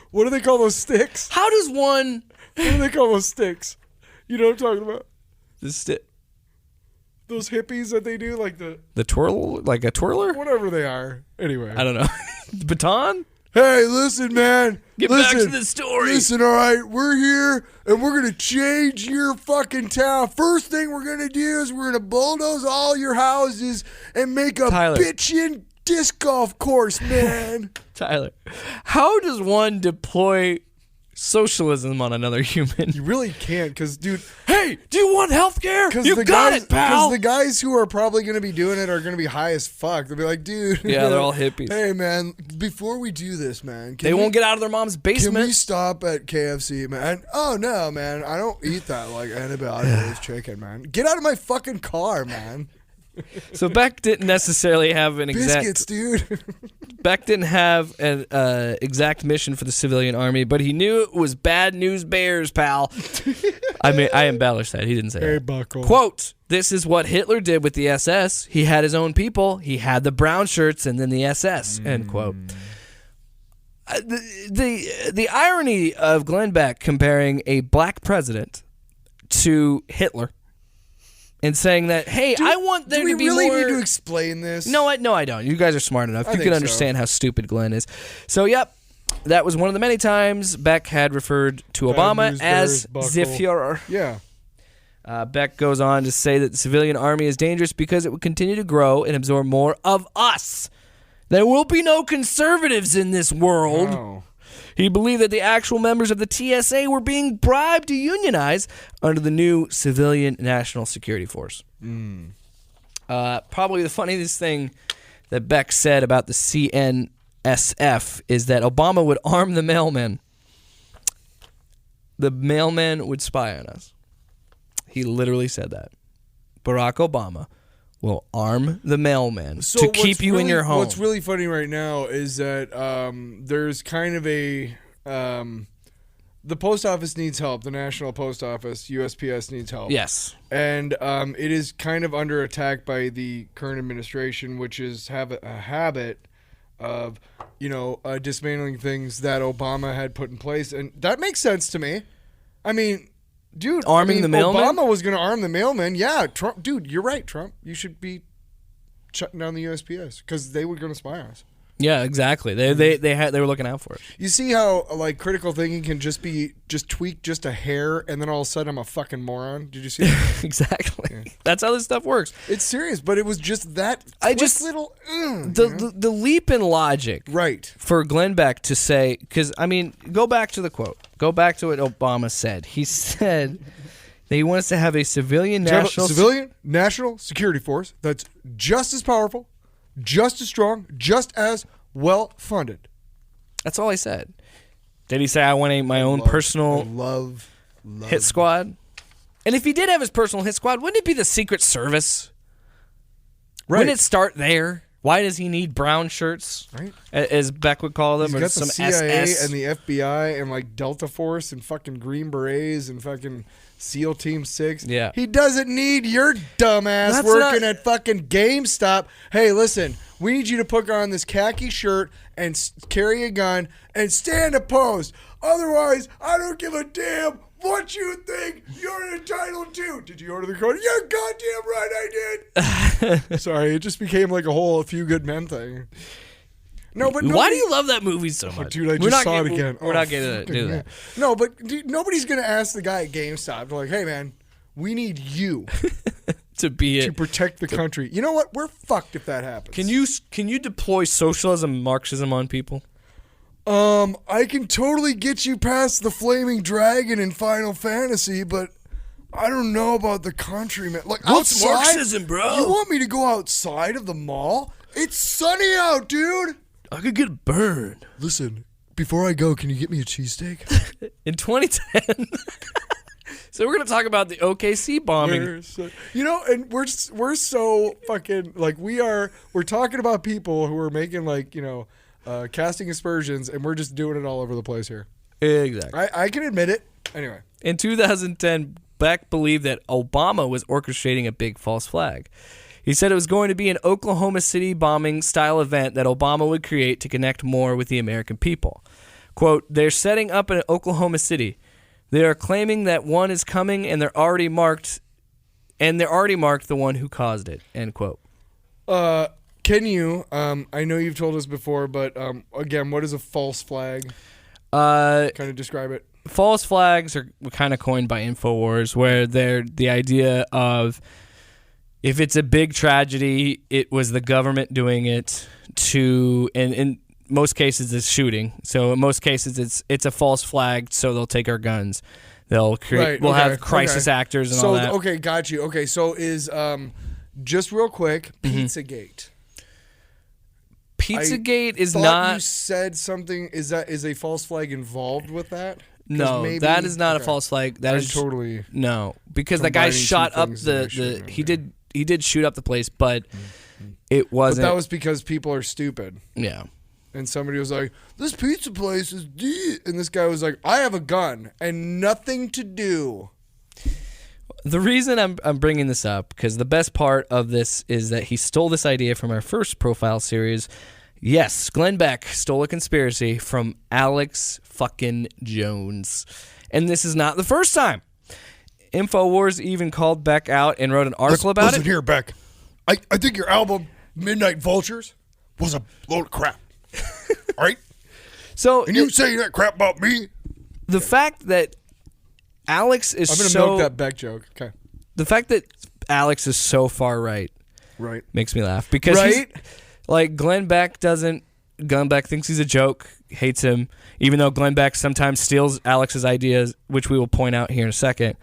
What do they call those sticks? How does one? What do they call those sticks? You know what I'm talking about? Those hippies that they do, like the twirl, like a twirler, whatever they are. Anyway, I don't know. Baton. Hey, listen, man. Back to the story. Listen, all right, we're here and we're gonna change your fucking town. First thing we're gonna do is we're gonna bulldoze all your houses and make a bitchin' disc golf course, man. Tyler, how does one deploy socialism on another human? You really can't, because, dude. Hey, do you want health care? You got it, pal. Because the guys who are probably going to be doing it are going to be high as fuck. They'll be like, dude. Yeah, they're all hippies. Hey, man, before we do this, man. They won't get out of their mom's basement. Can we stop at KFC, man? Oh, no, man. I don't eat that like antibiotic-based chicken, man. Get out of my fucking car, man. So Beck didn't necessarily have an exact... Biscuits, dude. Beck didn't have an exact mission for the civilian army, but he knew it was bad news bears, pal. I mean, I embellished that. He didn't say that. Buckle. Quote, this is what Hitler did with the SS. He had his own people. He had the brown shirts and then the SS, end quote. The irony of Glenn Beck comparing a black president to Hitler and saying that, hey, I want there to be more... Do we really need to explain this? No, I don't. You guys are smart enough. You can understand how stupid Glenn is. So, yep, that was one of the many times Beck had referred to Obama as the Führer. Yeah. Beck goes on to say that the civilian army is dangerous because it would continue to grow and absorb more of us. There will be no conservatives in this world. No. He believed that the actual members of the TSA were being bribed to unionize under the new Civilian National Security Force. Probably the funniest thing that Beck said about the CNSF is that Obama would arm the mailmen. The mailmen would spy on us. He literally said that. Barack Obama will arm the mailmen to keep you in your home. What's really funny right now is that there's kind of a... the post office needs help. The National Post Office, USPS, needs help. Yes. And it is kind of under attack by the current administration, which is have a habit of, dismantling things that Obama had put in place. And that makes sense to me. I mean... Dude, the mailman? Obama was going to arm the mailman. Yeah, Trump. Dude, you're right, Trump. You should be shutting down the USPS because they were going to spy on us. Yeah, exactly. They were looking out for it. You see how critical thinking can just tweak just a hair, and then all of a sudden I'm a fucking moron. Did you see that? Exactly. Yeah. That's how this stuff works. It's serious, but it was just that. The leap in logic, right, for Glenn Beck to say, because go back to the quote. Go back to what Obama said. He said that he wants to have a civilian national security force that's just as powerful, just as strong, just as well funded. That's all he said. Did he say I want my own personal hit squad? And if he did have his personal hit squad, wouldn't it be the Secret Service? Right. Wouldn't it start there? Why does he need brown shirts, right? As Beck would call them? He's or got some the CIA SS? and the FBI and Delta Force and fucking Green Berets and fucking SEAL Team 6. Yeah. He doesn't need your dumbass working at fucking GameStop. Hey, listen, we need you to put on this khaki shirt and carry a gun and stand opposed. Otherwise, I don't give a damn what you think you're entitled to. Did you order the code? You're goddamn right I did. Sorry, it just became like a whole Few Good Men thing. No, but why do you love that movie so much? Dude, I just saw it again. We're not going to do that. No, but dude, nobody's going to ask the guy at GameStop. They're like, hey, man, we need you to protect the country. You know what? We're fucked if that happens. Can you deploy socialism and Marxism on people? I can totally get you past the flaming dragon in Final Fantasy, but I don't know about the country, man. Like, what's outside, Marxism, bro? You want me to go outside of the mall? It's sunny out, dude. I could get burned. Listen, before I go, can you get me a cheesesteak? In 2010. So we're going to talk about the OKC bombing. And we're so fucking, we're talking about people who are making, casting aspersions, and we're just doing it all over the place here. Exactly. I can admit it. Anyway. In 2010, Beck believed that Obama was orchestrating a big false flag. He said it was going to be an Oklahoma City bombing style event that Obama would create to connect more with the American people. Quote, they're setting up in Oklahoma City. They are claiming that one is coming and they're already marked the one who caused it, end quote. Can you, I know you've told us before, but again, what is a false flag? Kind of describe it. False flags are kind of coined by InfoWars, where they're the idea of if it's a big tragedy, it was the government doing it and in most cases it's shooting. So in most cases it's a false flag, so they'll take our guns. They'll create. We'll have crisis actors and all that. Okay, got you. Okay, so is just real quick, Pizzagate. Pizzagate is not. not. You said something. Is a false flag involved with that? No, that is not a false flag. That is totally no, because the guy shot up he did shoot up the place, but it wasn't. But that was because people are stupid. Yeah. And somebody was like, "This pizza place is deep," and this guy was like, "I have a gun and nothing to do." The reason I'm bringing this up, because the best part of this is that he stole this idea from our first profile series. Yes, Glenn Beck stole a conspiracy from Alex fucking Jones. And this is not the first time. InfoWars even called Beck out and wrote an article about it. Listen here, Beck. I think your album, Midnight Vultures, was a load of crap. All right? And you say that crap about me? The fact that Alex is I'm going to milk that Beck joke. Okay. the fact that Alex is so far right makes me laugh because he's, like Glenn Beck thinks he's a joke, hates him, even though Glenn Beck sometimes steals Alex's ideas, which we will point out here in a second.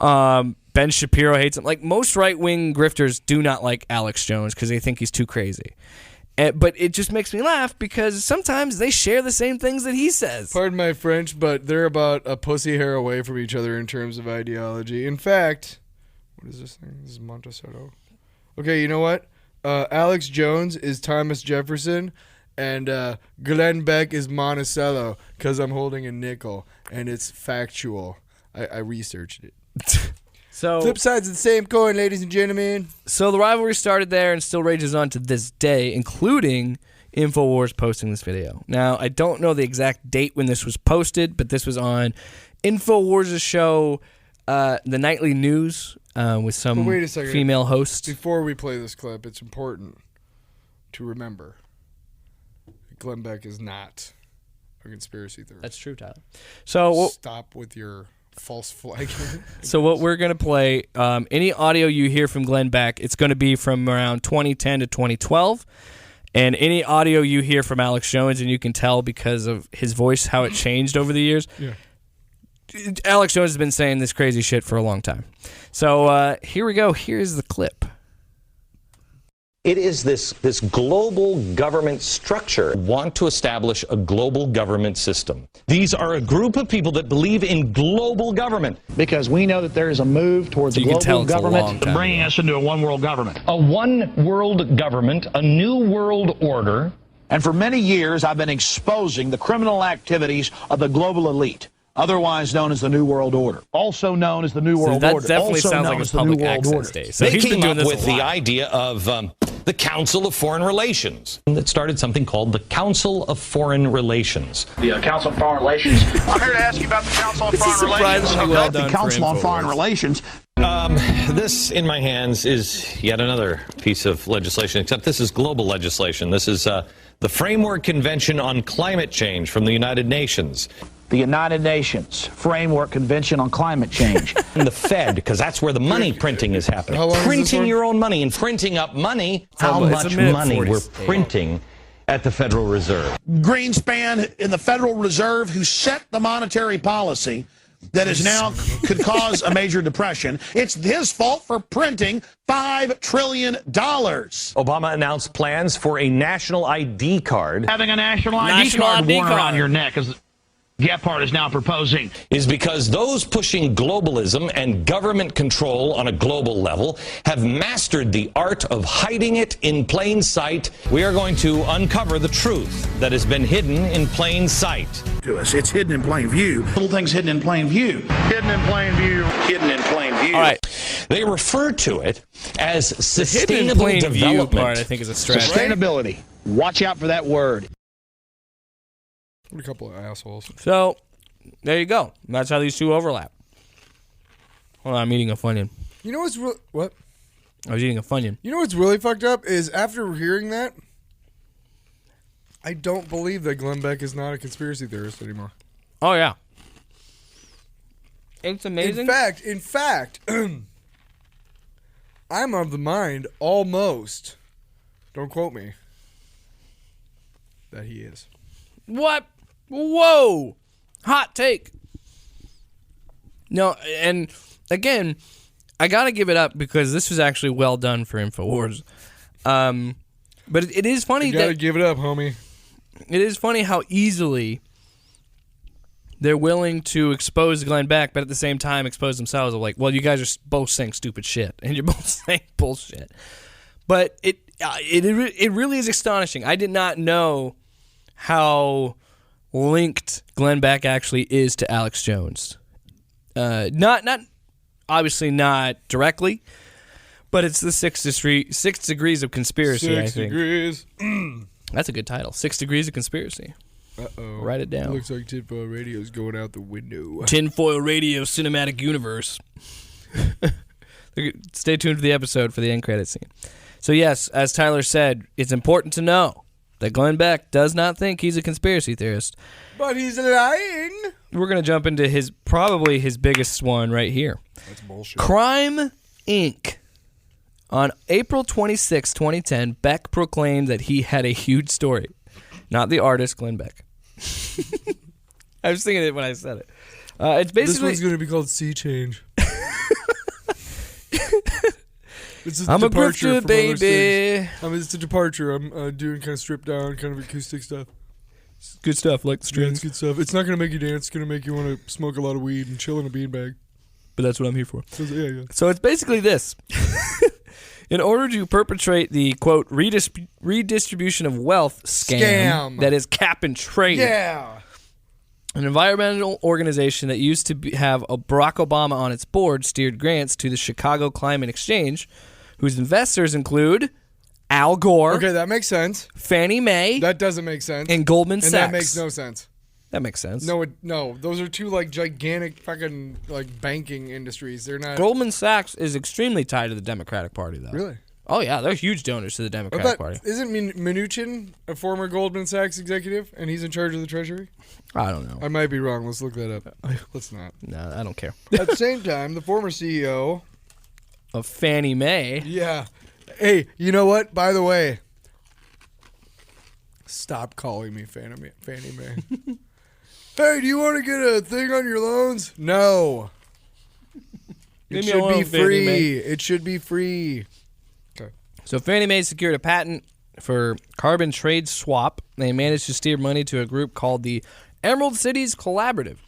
Ben Shapiro hates him. Like, most right-wing grifters do not like Alex Jones because they think he's too crazy. But it just makes me laugh because sometimes they share the same things that he says. Pardon my French, but they're about a pussy hair away from each other in terms of ideology. In fact, what is this thing? This is Montecito. Okay, you know what? Alex Jones is Thomas Jefferson, and Glenn Beck is Monticello because I'm holding a nickel, and it's factual. I researched it. So flip sides of the same coin, ladies and gentlemen. So the rivalry started there and still rages on to this day, including InfoWars posting this video. Now, I don't know the exact date when this was posted, but this was on InfoWars' show, The Nightly News, with some female host. Before we play this clip, it's important to remember Glenn Beck is not a conspiracy theorist. That's true, Tyler. So stop with your false flag. So what we're going to play, any audio you hear from Glenn Beck, it's going to be from around 2010 to 2012. And any audio you hear from Alex Jones, and you can tell because of his voice how it changed over the years. Yeah. Alex Jones has been saying this crazy shit for a long time. So here we go. Here's the clip. It is this global government structure. Want to establish a global government system. These are a group of people that believe in global government. Because we know that there is a move towards a global government. Bringing us into a one world government. A one world government, a new world order. And for many years, I've been exposing the criminal activities of the global elite, otherwise known as the New World Order. Also known as the New World Order. That definitely sounds like his public access days. So they came up with the idea of the Council of Foreign Relations. That started something called the Council of Foreign Relations. The Council of Foreign Relations. I'm here to ask you about the Council of Foreign Relations. Well done the Council on Foreign Relations. This in my hands is yet another piece of legislation, except this is global legislation. This is the Framework Convention on Climate Change from the United Nations. The United Nations Framework Convention on Climate Change. And the Fed, because that's where the money printing is happening. Printing your own money and printing up money. How much money we're printing at the Federal Reserve. Greenspan in the Federal Reserve, who set the monetary policy that is now could cause a major depression. It's his fault for printing $5 trillion. Obama announced plans for a national ID card. Having a national ID card worn around your neck is Gephardt is now proposing. Is because those pushing globalism and government control on a global level have mastered the art of hiding it in plain sight. We are going to uncover the truth that has been hidden in plain sight. To us, it's hidden in plain view. Little things hidden in plain view. Hidden in plain view. Hidden in plain view. All right. They refer to it as sustainable hidden in plain development. View part, I think, is a stretch. Sustainability. Watch out for that word. What a couple of assholes. So, there you go. That's how these two overlap. Hold on, I'm eating a Funyun. You know what's what? I was eating a Funyun. You know what's really fucked up is after hearing that, I don't believe that Glenn Beck is not a conspiracy theorist anymore. Oh, yeah. It's amazing. In fact, I'm of the mind, almost, don't quote me, that he is. What? Whoa! Hot take. No, and again, I gotta give it up because this was actually well done for InfoWars. But it is funny you gotta give it up, homie. It is funny how easily they're willing to expose Glenn Beck, but at the same time expose themselves. Of like, well, you guys are both saying stupid shit, and you're both saying bullshit. But it really is astonishing. I did not know how linked Glenn Beck actually is to Alex Jones. Not obviously not directly, but it's the 6 degrees of conspiracy, I think. 6 degrees. That's a good title. 6 degrees of conspiracy. Uh-oh. Write it down. Looks like Tinfoil Radio is going out the window. Tinfoil Radio Cinematic Universe. Stay tuned for the episode for the end credit scene. So yes, as Tyler said, it's important to know that Glenn Beck does not think he's a conspiracy theorist. But he's lying. We're going to jump into probably his biggest one right here. That's bullshit. Crime Inc. On April 26, 2010, Beck proclaimed that he had a huge story. Not the artist, Glenn Beck. I was thinking it when I said it. It's basically... This one's going to be called Sea Change. I'm a grifter, baby. It's a departure. I'm doing kind of stripped down, kind of acoustic stuff. Good stuff, like the Yeah, strings. it's good stuff. It's not going to make you dance. It's going to make you want to smoke a lot of weed and chill in a beanbag. But that's what I'm here for. Yeah. So it's basically this. In order to perpetrate the, quote, redistribution of wealth scam. That is cap and trade. Yeah. An environmental organization that used to have a Barack Obama on its board steered grants to the Chicago Climate Exchange, whose investors include Al Gore. Okay, that makes sense. Fannie Mae. That doesn't make sense. And Goldman Sachs. And that makes no sense. That makes sense. No. Those are two like gigantic fucking like banking industries. They're not. Goldman Sachs is extremely tied to the Democratic Party, though. Really? Oh yeah, they're huge donors to the Democratic Party. Isn't Mnuchin a former Goldman Sachs executive, and he's in charge of the Treasury? I don't know. I might be wrong. Let's look that up. Let's not. No, I don't care. At the same time, the former CEO of Fannie Mae. Yeah. Hey, you know what? By the way, stop calling me Fannie Mae. Hey, do you want to get a thing on your loans? No. It should be free. It should be free. Okay. So Fannie Mae secured a patent for carbon trade swap. They managed to steer money to a group called the Emerald Cities Collaborative,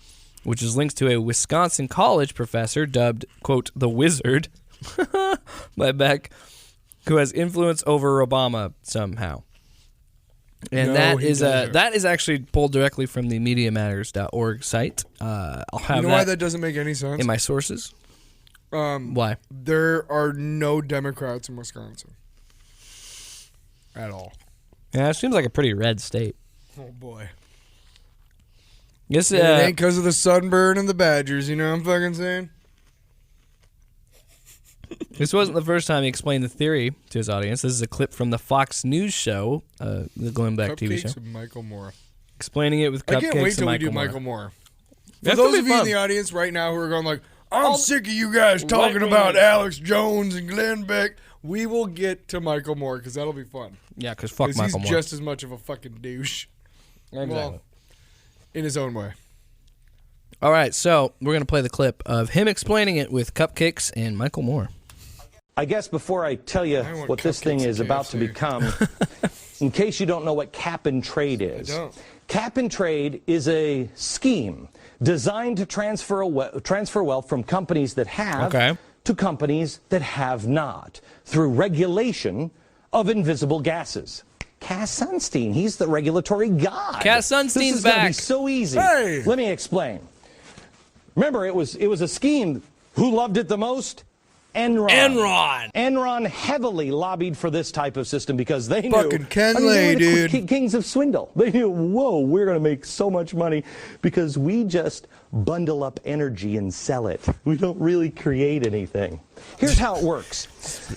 which is linked to a Wisconsin college professor dubbed, quote, the Wizard by Beck, who has influence over Obama somehow. And that is actually pulled directly from the MediaMatters.org site. I'll have you know why that doesn't make any sense? In my sources. Why? There are no Democrats in Wisconsin at all. Yeah, it seems like a pretty red state. Oh boy. Yes, it ain't because of the sunburn and the Badgers. You know what I'm fucking saying? This wasn't the first time he explained the theory to his audience. This is a clip from the Fox News show, the Glenn Beck TV show. Cupcakes and Michael Moore. Explaining it with cupcakes and I can't wait till we do Michael Moore. For those of you in the audience right now who are going like, I'm sick of you guys talking about Alex Jones and Glenn Beck, we will get to Michael Moore because that'll be fun. Yeah, because fuck Michael Moore. He's just as much of a fucking douche. Exactly. Well, in his own way. All right, so we're going to play the clip of him explaining it with cupcakes and Michael Moore. I guess before I tell you what this thing is about to become, in case you don't know what cap and trade is. I don't. Cap and trade is a scheme designed to transfer wealth from companies that have to companies that have not through regulation of invisible gases. Cass Sunstein, he's the regulatory god. Cass Sunstein's this is back. Gonna be so easy. Hey! Let me explain. Remember, it was a scheme. Who loved it the most? Enron. Enron heavily lobbied for this type of system because they knew. Fucking Kenley, they were the dude. Kings of swindle. They knew, whoa, we're going to make so much money because we just bundle up energy and sell it. We don't really create anything. Here's how it works.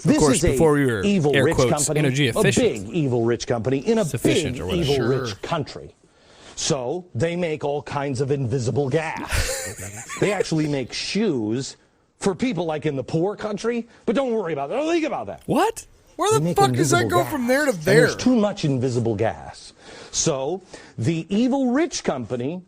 This course, is before we were, a evil air rich quotes, company, energy efficient. a big evil rich company in a Sufficient big or whatever. evil rich country. So they make all kinds of invisible gas. They actually make shoes for people like in the poor country, but don't worry about that. Don't think about that. What? Where the fuck does that go from there to there? There's too much invisible gas. So the evil rich company,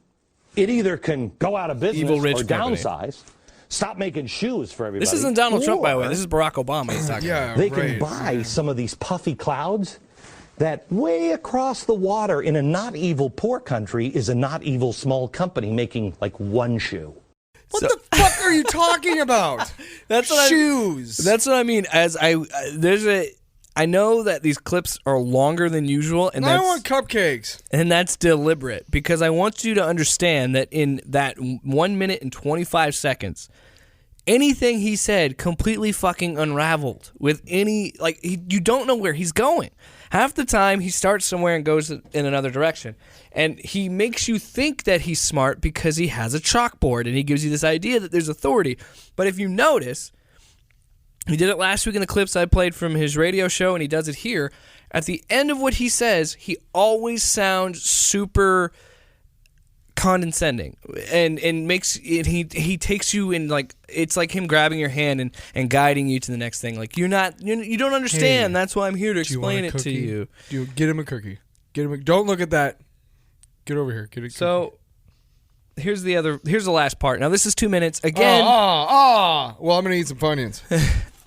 it either can go out of business or downsize, stop making shoes for everybody. This isn't Donald Trump, by the way. This is Barack Obama he's talking about. They can buy some of these puffy clouds that way across the water in a not evil poor country is a not evil small company making like one shoe. What the fuck are you talking about? That's what shoes. That's what I mean. I know that these clips are longer than usual, and I want cupcakes. And that's deliberate because I want you to understand that in that 1 minute and 25 seconds, anything he said completely fucking unraveled with you don't know where he's going. Half the time he starts somewhere and goes in another direction. And he makes you think that he's smart because he has a chalkboard and he gives you this idea that there's authority. But if you notice, he did it last week in the clips I played from his radio show, and he does it here. At the end of what he says, he always sounds super condescending and makes it, he takes you in, like, it's like him grabbing your hand and guiding you to the next thing. Like, you don't understand. Hey, that's why I'm here to explain it to you. Get him a cookie. Don't look at that. Get over here. Get a cookie. So here's the last part. Now this is 2 minutes again. Well, I'm gonna eat some Funyuns.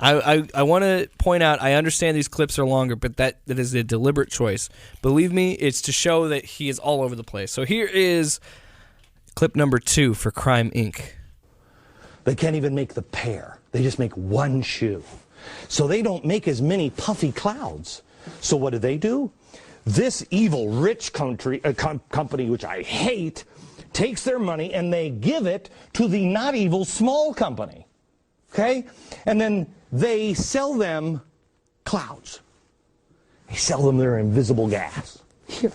I want to point out, I understand these clips are longer, but that is a deliberate choice. Believe me, it's to show that he is all over the place. So here is clip number 2 for Crime Inc. They can't even make the pair. They just make one shoe. So they don't make as many puffy clouds. So what do? This evil rich company, which I hate, takes their money and they give it to the not evil small company. Okay? And then they sell them clouds. They sell them their invisible gas. Here.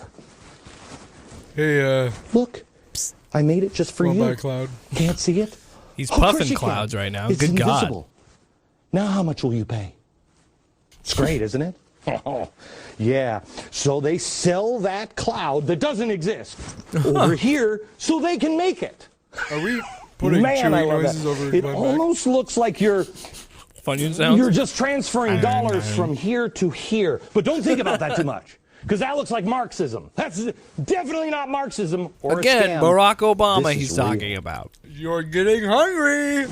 Hey, look. Psst, I made it just for you. By cloud. Can't see it? He's puffing clouds right now. It's Good invisible. God. Now how much will you pay? It's great, isn't it? Oh, yeah. So they sell that cloud that doesn't exist over here so they can make it. Are we putting chewing noises over It almost looks like you're just transferring dollars from here to here. But don't think about that too much, because that looks like Marxism. That's definitely not Marxism or Again, a scam. Barack Obama he's talking about. You're getting hungry.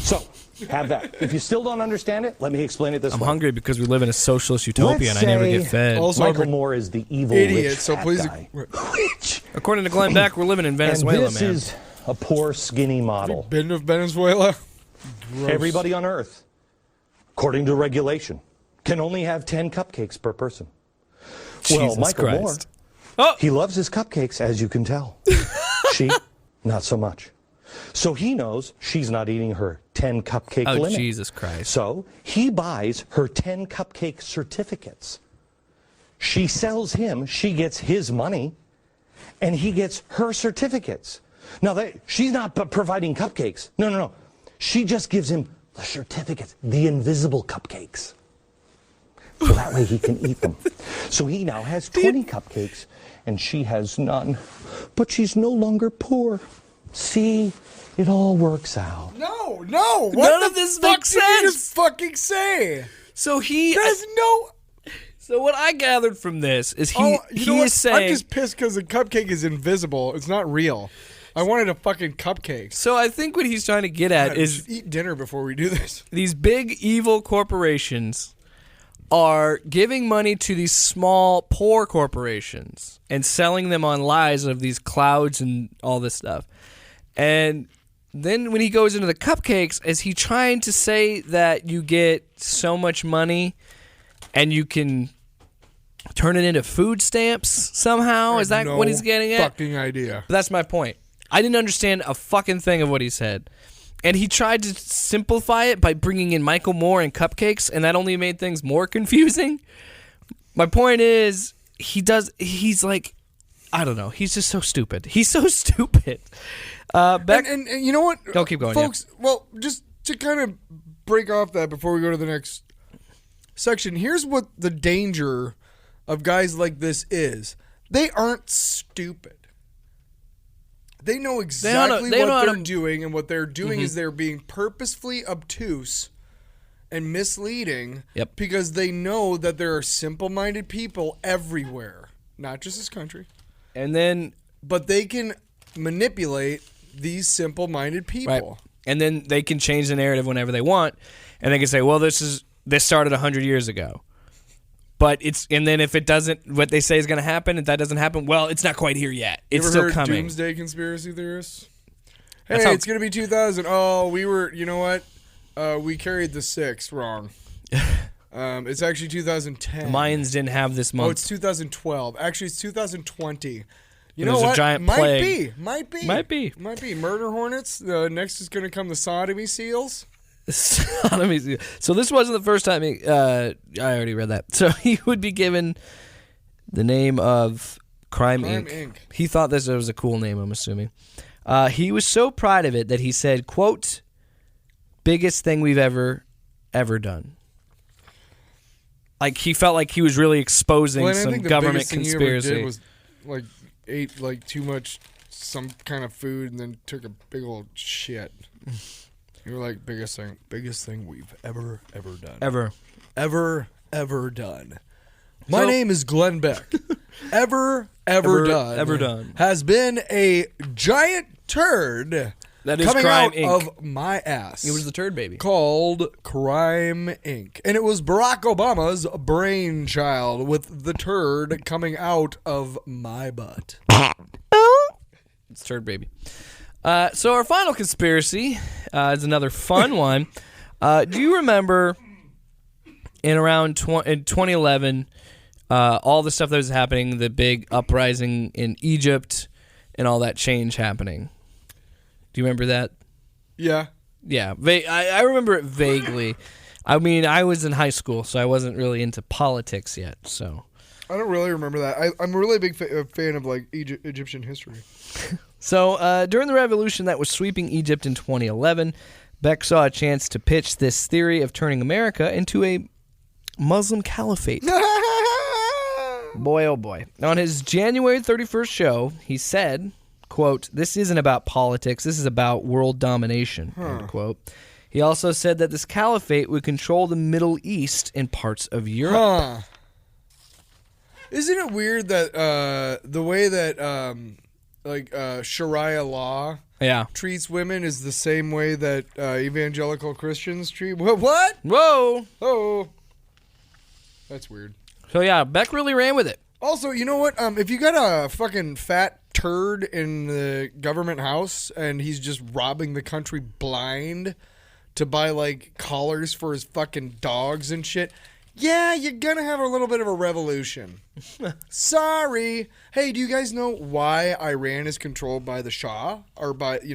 So, have that. If you still don't understand it, let me explain it this way. I'm hungry because we live in a socialist utopia and I never get fed. Also, Michael Moore is the evil idiot, rich so fat please. guy. Which? According to Glenn Beck, we're living in Venezuela, and this man. is a poor, skinny model. Been to Venezuela? Gross. Everybody on Earth, according to regulation, can only have 10 cupcakes per person. Well, Jesus Michael Christ. Moore, he loves his cupcakes, as you can tell. She, not so much. So he knows she's not eating her 10 cupcake limit. Jesus Christ. So he buys her 10 cupcake certificates. She sells him, she gets his money, and he gets her certificates. Now, she's not providing cupcakes. No. She just gives him the certificates, the invisible cupcakes. So that way he can eat them. So he now has 20 cupcakes, and she has none. But she's no longer poor. See, it all works out. No. None of this makes What did you sense. just fucking say? So So what I gathered from this is he is saying. I'm just pissed because the cupcake is invisible. It's not real. I wanted a fucking cupcake. So I think what he's trying to get at is eat dinner before we do this. These big evil corporations are giving money to these small poor corporations and selling them on lies of these clouds and all this stuff. And then when he goes into the cupcakes, is he trying to say that you get so much money and you can turn it into food stamps somehow? Is that what he's getting at? Fucking idea. That's my point. I didn't understand a fucking thing of what he said. And he tried to simplify it by bringing in Michael Moore and cupcakes, and that only made things more confusing. My point is, he's like, I don't know. He's just so stupid. He's so stupid. Beck, and you know what? Don't keep going, folks. Yeah. Well, just to kind of break off that before we go to the next section, here's what the danger of guys like this is. They aren't stupid. They know exactly what they're doing, and what they're doing is they're being purposefully obtuse and misleading because they know that there are simple-minded people everywhere, not just this country. But they can manipulate these simple-minded people. Right. And then they can change the narrative whenever they want, and they can say, well, this started 100 years ago. But and then if it doesn't, what they say is going to happen, if that doesn't happen, well, it's not quite here yet. It's still heard coming. Doomsday conspiracy theorists? Hey, it's going to be 2000. Oh, you know what? We carried the 6 wrong. It's actually 2010. The Mayans didn't have this month. Oh, it's 2012. Actually, it's 2020. You know what? There's a giant plague. Might be. Murder hornets. Next is going to come the sodomy seals. So this wasn't the first time I already read that. So he would be given the name of Crime Inc. He thought this was a cool name, I'm assuming. He was so proud of it that he said, quote, biggest thing we've ever done. Like, he felt like he was really exposing some government conspiracy. You ever did was ate too much some kind of food and then took a big old shit. You were like, biggest thing we've ever done. Ever done. My name is Glenn Beck. Ever done has been a giant turd that is coming Crime out Inc. of my ass. It was the turd baby. Called Crime Inc. And it was Barack Obama's brainchild with the turd coming out of my butt. It's turd baby. So our final conspiracy is another fun one. Do you remember in 2011 all the stuff that was happening, the big uprising in Egypt and all that change happening? Do you remember that? Yeah. Yeah. I remember it vaguely. I mean, I was in high school, so I wasn't really into politics yet. So I don't really remember that. I'm a really big fan of like Egyptian history. So during the revolution that was sweeping Egypt in 2011, Beck saw a chance to pitch this theory of turning America into a Muslim caliphate. Boy, oh boy. On his January 31st show, he said, quote, "This isn't about politics, this is about world domination," end quote. He also said that this caliphate would control the Middle East and parts of Europe. Isn't it weird that the way that Sharia law treats women is the same way that evangelical Christians treat... What? Whoa! Oh. That's weird. So yeah, Beck really ran with it. Also, you know what? If you got a fucking fat turd in the government house and he's just robbing the country blind to buy like collars for his fucking dogs and shit, yeah, you're gonna have a little bit of a revolution. Sorry. Hey, do you guys know why Iran is controlled by the Shah or by the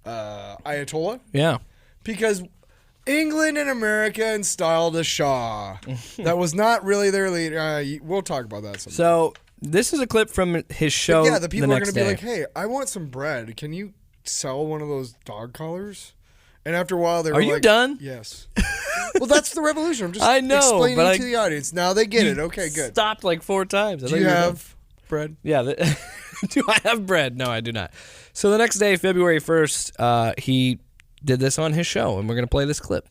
Ayatollah? Yeah. Because England and America installed a Shah. That was not really their leader. We'll talk about that sometime. So this is a clip from his show. But yeah, the people are going to be like, "Hey, I want some bread. Can you sell one of those dog collars?" And after a while, they were like, "Are you done?" Yes. Well, that's the revolution. I'm just explaining it to the audience. Now they get it. Okay, good. Stopped like 4 times. Do you have bread? Yeah. Do I have bread? No, I do not. So the next day, February 1st, he did this on his show, and we're going to play this clip.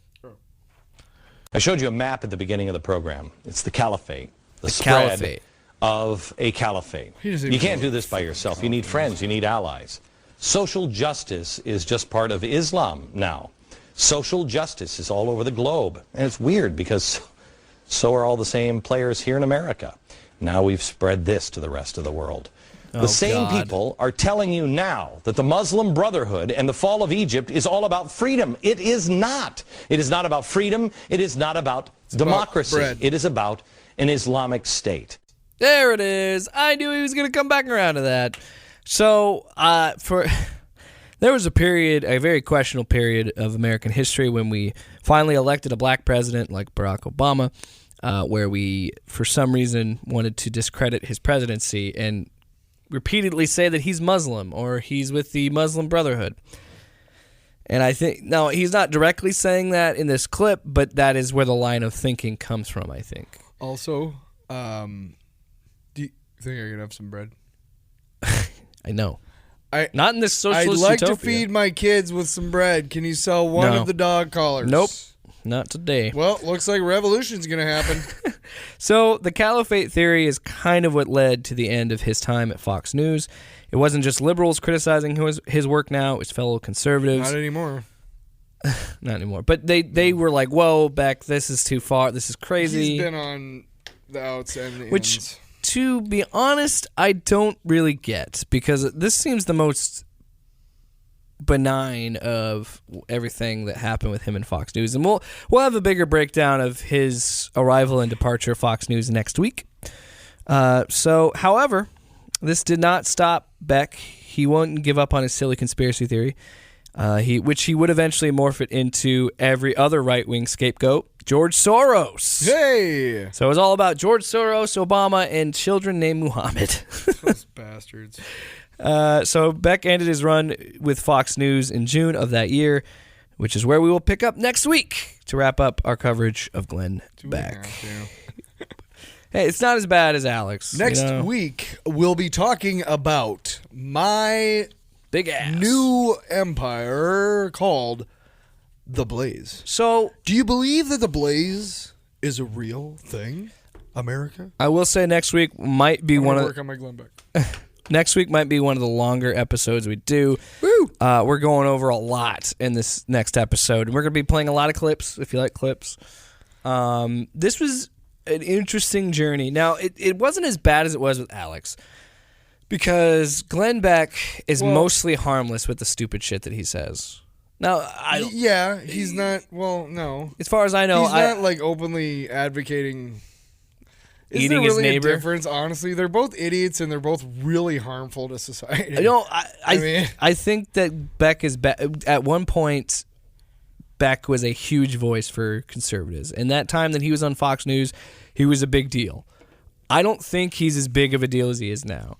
I showed you a map at the beginning of the program. It's the caliphate. The spread caliphate. Of a caliphate. You can't do this by yourself. You need friends. You need allies. Social justice is just part of Islam now. Social justice is all over the globe. And it's weird because so are all the same players here in America. Now we've spread this to the rest of the world. The same people are telling you now that the Muslim Brotherhood and the fall of Egypt is all about freedom. It is not. It is not about freedom. It is not about democracy. It is about an Islamic state. There it is. I knew he was going to come back around to that. So, there was a period, a very questionable period of American history when we finally elected a black president like Barack Obama, where we, for some reason, wanted to discredit his presidency and repeatedly say that he's Muslim or he's with the Muslim Brotherhood. And I think, now, he's not directly saying that in this clip, but that is where the line of thinking comes from, I think. Also, do you think I could have some bread? I know. Not in this socialist I'd like utopia. to feed my kids with some bread. Can you sell one of the dog collars? Nope. Not today. Well, looks like revolution's going to happen. So the caliphate theory is kind of what led to the end of his time at Fox News. It wasn't just liberals criticizing his work now. It was fellow conservatives. Not anymore. Not anymore. But they were like, whoa, Beck, this is too far. This is crazy. He's been on the outs and the Which, ins. to be honest, I don't really get. Because this seems the most benign of everything that happened with him in Fox News. And we'll have a bigger breakdown of his arrival and departure of Fox News next week. However, this did not stop Beck. He won't give up on his silly conspiracy theory, which he would eventually morph it into every other right-wing scapegoat, George Soros. Hey! So it was all about George Soros, Obama, and children named Muhammad. Those bastards. So Beck ended his run with Fox News in June of that year, which is where we will pick up next week to wrap up our coverage of Glenn Beck. Hey, it's not as bad as Alex. Next week, we'll be talking about my big ass new empire called The Blaze. So, do you believe that The Blaze is a real thing, America? I will say next week might be one of work on my Glenn Beck. Next week might be one of the longer episodes we do. Woo! We're going over a lot in this next episode. We're going to be playing a lot of clips, if you like clips. This was an interesting journey. Now, it wasn't as bad as it was with Alex, because Glenn Beck is mostly harmless with the stupid shit that he says. Now, he's not. Well, no. As far as I know, he's not like openly advocating eating there really his neighbor. A difference, honestly, they're both idiots and they're both really harmful to society. I think that Beck is at one point. Beck was a huge voice for conservatives. And that time that he was on Fox News, he was a big deal. I don't think he's as big of a deal as he is now.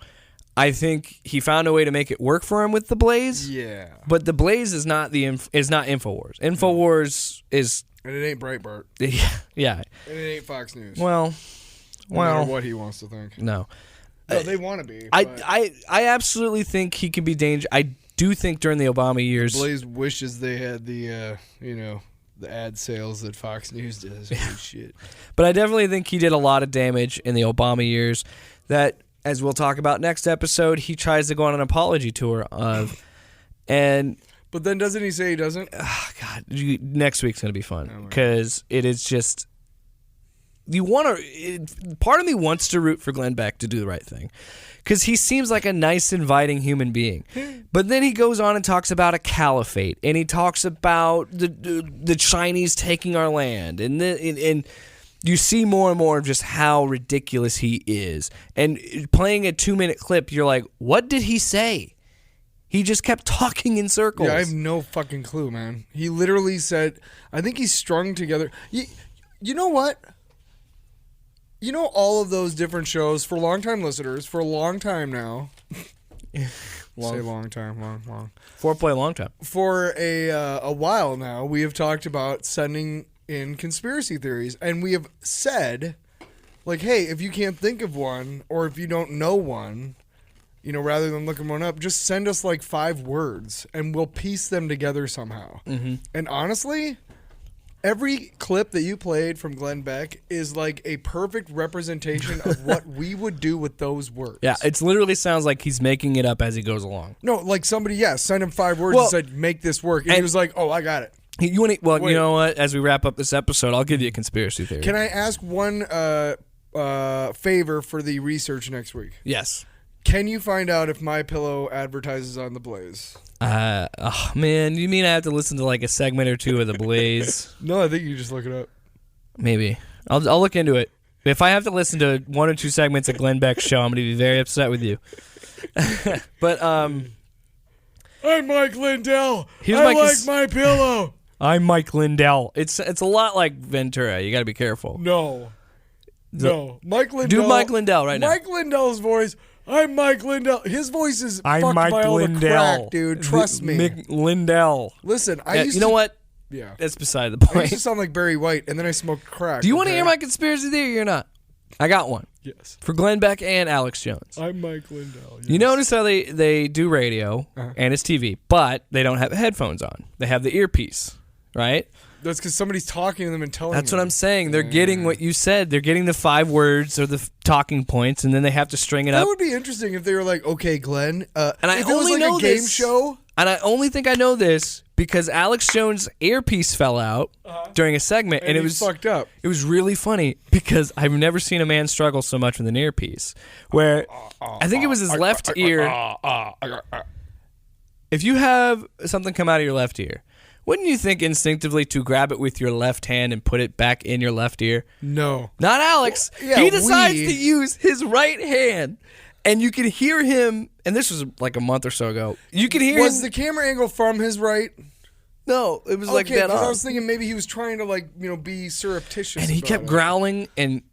I think he found a way to make it work for him with The Blaze. Yeah. But The Blaze is not InfoWars. InfoWars is... And it ain't Breitbart. Yeah. And it ain't Fox News. No matter what he wants to think. No. No, they want to be. I absolutely think he can be dangerous. I do think during the Obama years, Blaze wishes they had the the ad sales that Fox News does. Holy shit! But I definitely think he did a lot of damage in the Obama years. That, as we'll talk about next episode, he tries to go on an apology tour of, and. But then doesn't he say he doesn't? Oh, God, next week's gonna be fun because it is just. Part of me wants to root for Glenn Beck to do the right thing, because he seems like a nice, inviting human being. But then he goes on and talks about a caliphate, and he talks about the Chinese taking our land, and you see more and more of just how ridiculous he is. And playing a 2-minute clip, you're like, what did he say? He just kept talking in circles. Yeah, I have no fucking clue, man. He literally said, I think he's strung together. You know what? You know, all of those different shows, for longtime listeners, for a long time now. Say long time, long. Foreplay long time. For a while now, we have talked about sending in conspiracy theories. And we have said, like, hey, if you can't think of one, or if you don't know one, rather than looking one up, just send us like 5 words, and we'll piece them together somehow. Mm-hmm. And honestly... every clip that you played from Glenn Beck is like a perfect representation of what we would do with those words. Yeah, it literally sounds like he's making it up as he goes along. No, like somebody, sent him 5 words and said, make this work. And he was like, oh, I got it. You know what? As we wrap up this episode, I'll give you a conspiracy theory. Can I ask one favor for the research next week? Yes. Can you find out if MyPillow advertises on The Blaze? Oh man, you mean I have to listen to like a segment or 2 of The Blaze? No, I think you just look it up. Maybe. I'll look into it. If I have to listen to 1 or 2 segments of Glenn Beck's show, I'm going to be very upset with you. But I'm Mike Lindell. I like MyPillow. I'm Mike Lindell. It's a lot like Ventura. You got to be careful. No. Mike Lindell. Do Mike Lindell right now. Mike Lindell's voice. I'm Mike Lindell. His voice is I'm fucked Mike by all Lindell. the crack, dude. Trust me. Mick Lindell. Listen, you know what? Yeah. That's beside the point. I used to sound like Barry White, and then I smoked crack. Do you want to hear my conspiracy theory or not? I got one. Yes. For Glenn Beck and Alex Jones. I'm Mike Lindell. Yes. You notice how they do radio and it's TV, but they don't have headphones on. They have the earpiece, right? That's because somebody's talking to them and telling them. That's what I'm saying. They're getting what you said. They're getting the 5 words or the talking points, and then they have to string it up. That would be interesting if they were like, okay, Glenn. And I if only it was like know a game this, show. And I only think I know this because Alex Jones' earpiece fell out during a segment, and it was fucked up. It was really funny because I've never seen a man struggle so much with an earpiece. Where I think it was his left ear. If you have something come out of your left ear, wouldn't you think instinctively to grab it with your left hand and put it back in your left ear? No. Not Alex. Well, he decides to use his right hand. And you can hear him, and this was like a month or so ago. You can hear Was him. the camera angle from his right? No, it was like that on. I was thinking maybe he was trying to be surreptitious. And he kept growling and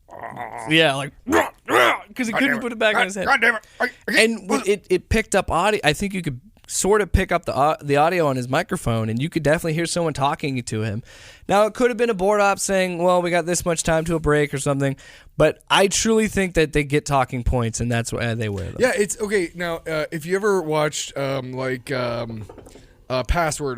because he couldn't put it back on his head. God damn it. And it picked up audio. I think you could sort of pick up the audio on his microphone, and you could definitely hear someone talking to him. Now, it could have been a board op saying, well, we got this much time to a break or something, but I truly think that they get talking points, and that's why they wear them. Yeah, it's okay. Now, if you ever watched Password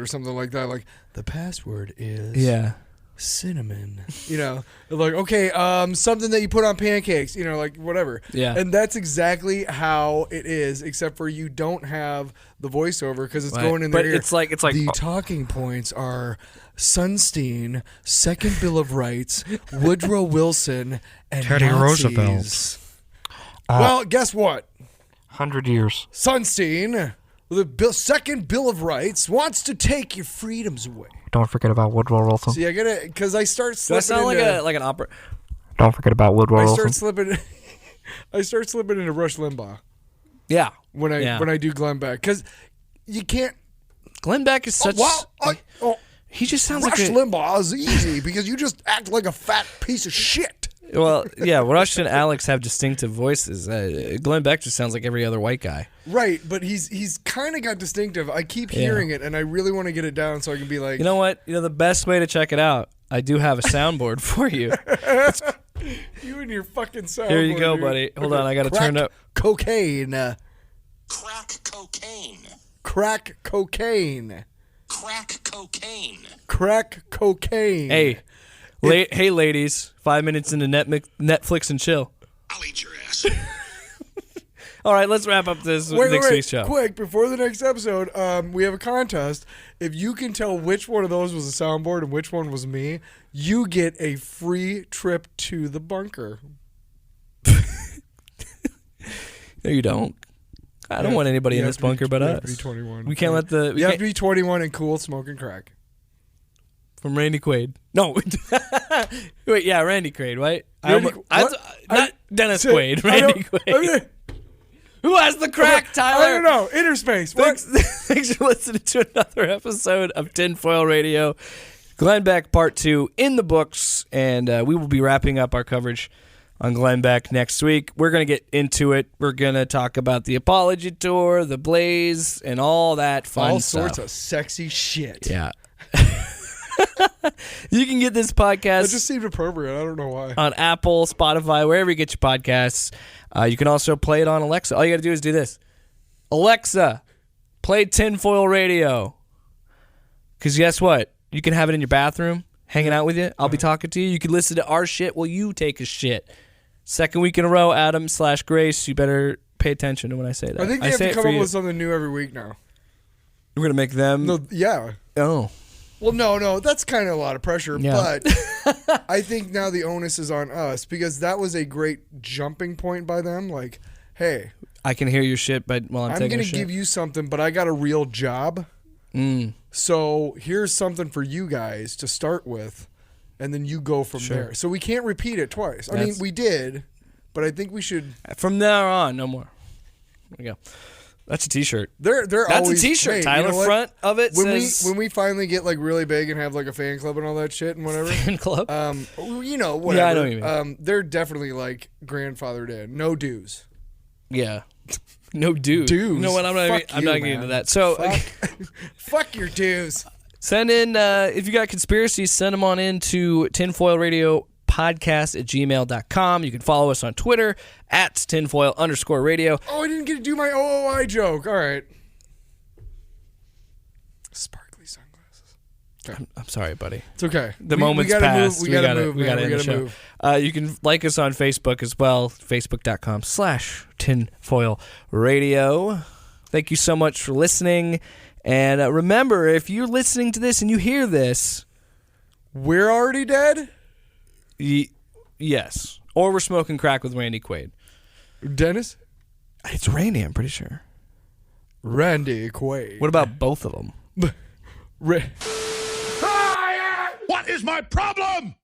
or something like that, like the password is cinnamon. You know, like, okay, something that you put on pancakes, you know, like whatever. Yeah. And that's exactly how it is, except for you don't have the voiceover because it's going in their ear. It's like the talking points are Sunstein, Second Bill of Rights, Woodrow Wilson, and Teddy Nazis. Roosevelt. Well, guess what? 100 years. Sunstein, the Second Bill of Rights, wants to take your freedoms away. Don't forget about Woodrow Wilson. See, I gotta, because I start slipping. Does that sound like an opera? Don't forget about Woodrow Wilson. I start slipping into Rush Limbaugh. Yeah. When I do Glenn Beck, because you can't. Glenn Beck is such. He just sounds Rush like Limbaugh is easy because you just act like a fat piece of shit. Well, yeah, Rush and Alex have distinctive voices. Glenn Beck just sounds like every other white guy. Right, but he's kind of got distinctive. I keep hearing it, and I really want to get it down so I can be like... You know what? The best way to check it out, I do have a soundboard for you. You and your fucking soundboard. Here you go, dude. buddy. Hold on, I got to turn up. Cocaine. Crack cocaine. Crack cocaine. Crack cocaine. Crack cocaine. Hey. Hey, ladies. 5 minutes into Netflix and chill. I'll eat your ass. All right, let's wrap up this next week's show. Quick, before the next episode, we have a contest. If you can tell which one of those was a soundboard and which one was me, you get a free trip to the bunker. No, you don't. I don't want anybody in this bunker but us. You have to be 21. We can't let the... You have to be 21 and cool smoking crack. From Randy Quaid. No. Wait, yeah, Randy Quaid, right? Not Dennis Quaid. Randy Quaid. Who has the crack, Tyler? I don't know. Interspace. Thanks for listening to another episode of Tinfoil Radio. Glenn Beck Part 2 in the books, and we will be wrapping up our coverage on Glenn Beck next week. We're going to get into it. We're going to talk about the Apology Tour, the Blaze, and all that fun stuff. All sorts of sexy shit. Yeah. You can get this podcast. It just seemed appropriate. I don't know why. On Apple, Spotify, wherever you get your podcasts. You can also play it on Alexa. All you got to do is do this. Alexa, play Tinfoil Radio. Because guess what? You can have it in your bathroom, hanging out with you. I'll be talking to you. You can listen to our shit while you take a shit. Second week in a row, Adam/Grace. You better pay attention to when I say that. I think they have to come up with something new every week now. We're going to make them... No, yeah. Oh. Well, no, that's kind of a lot of pressure, yeah. But I think now the onus is on us because that was a great jumping point by them. Like, hey, I can hear your shit, but while I'm taking a shit. I'm going to give you something, but I got a real job. So here's something for you guys to start with, and then you go from there. So we can't repeat it twice. I mean, we did, but I think we should. From now on, no more. There we go. That's a T-shirt. That's always, a T-shirt. Hey, Tyler, front of it says... When we finally get like really big and have like a fan club and all that shit and whatever. Fan club? Whatever. Yeah, I know what you mean. They're definitely like grandfathered in. No dues. Yeah. No dues. Dues. You know what? I'm not getting into that. So, fuck your dues. Send in, if you got conspiracies, send them on in to tinfoilradiopodcast@gmail.com. You can follow us on Twitter @tinfoil_radio. Oh, I didn't get to do my OOI joke. All right. Sparkly sunglasses. Okay. I'm sorry, buddy. It's okay. The moment's passed. We gotta move. We gotta end the show. You can like us on Facebook as well. Facebook.com/tinfoilradio. Thank you so much for listening. And remember, if you're listening to this and you hear this, we're already dead? Yes. Or we're smoking crack with Randy Quaid. Dennis? It's Randy, I'm pretty sure. Randy Quaid. What about both of them? What is my problem?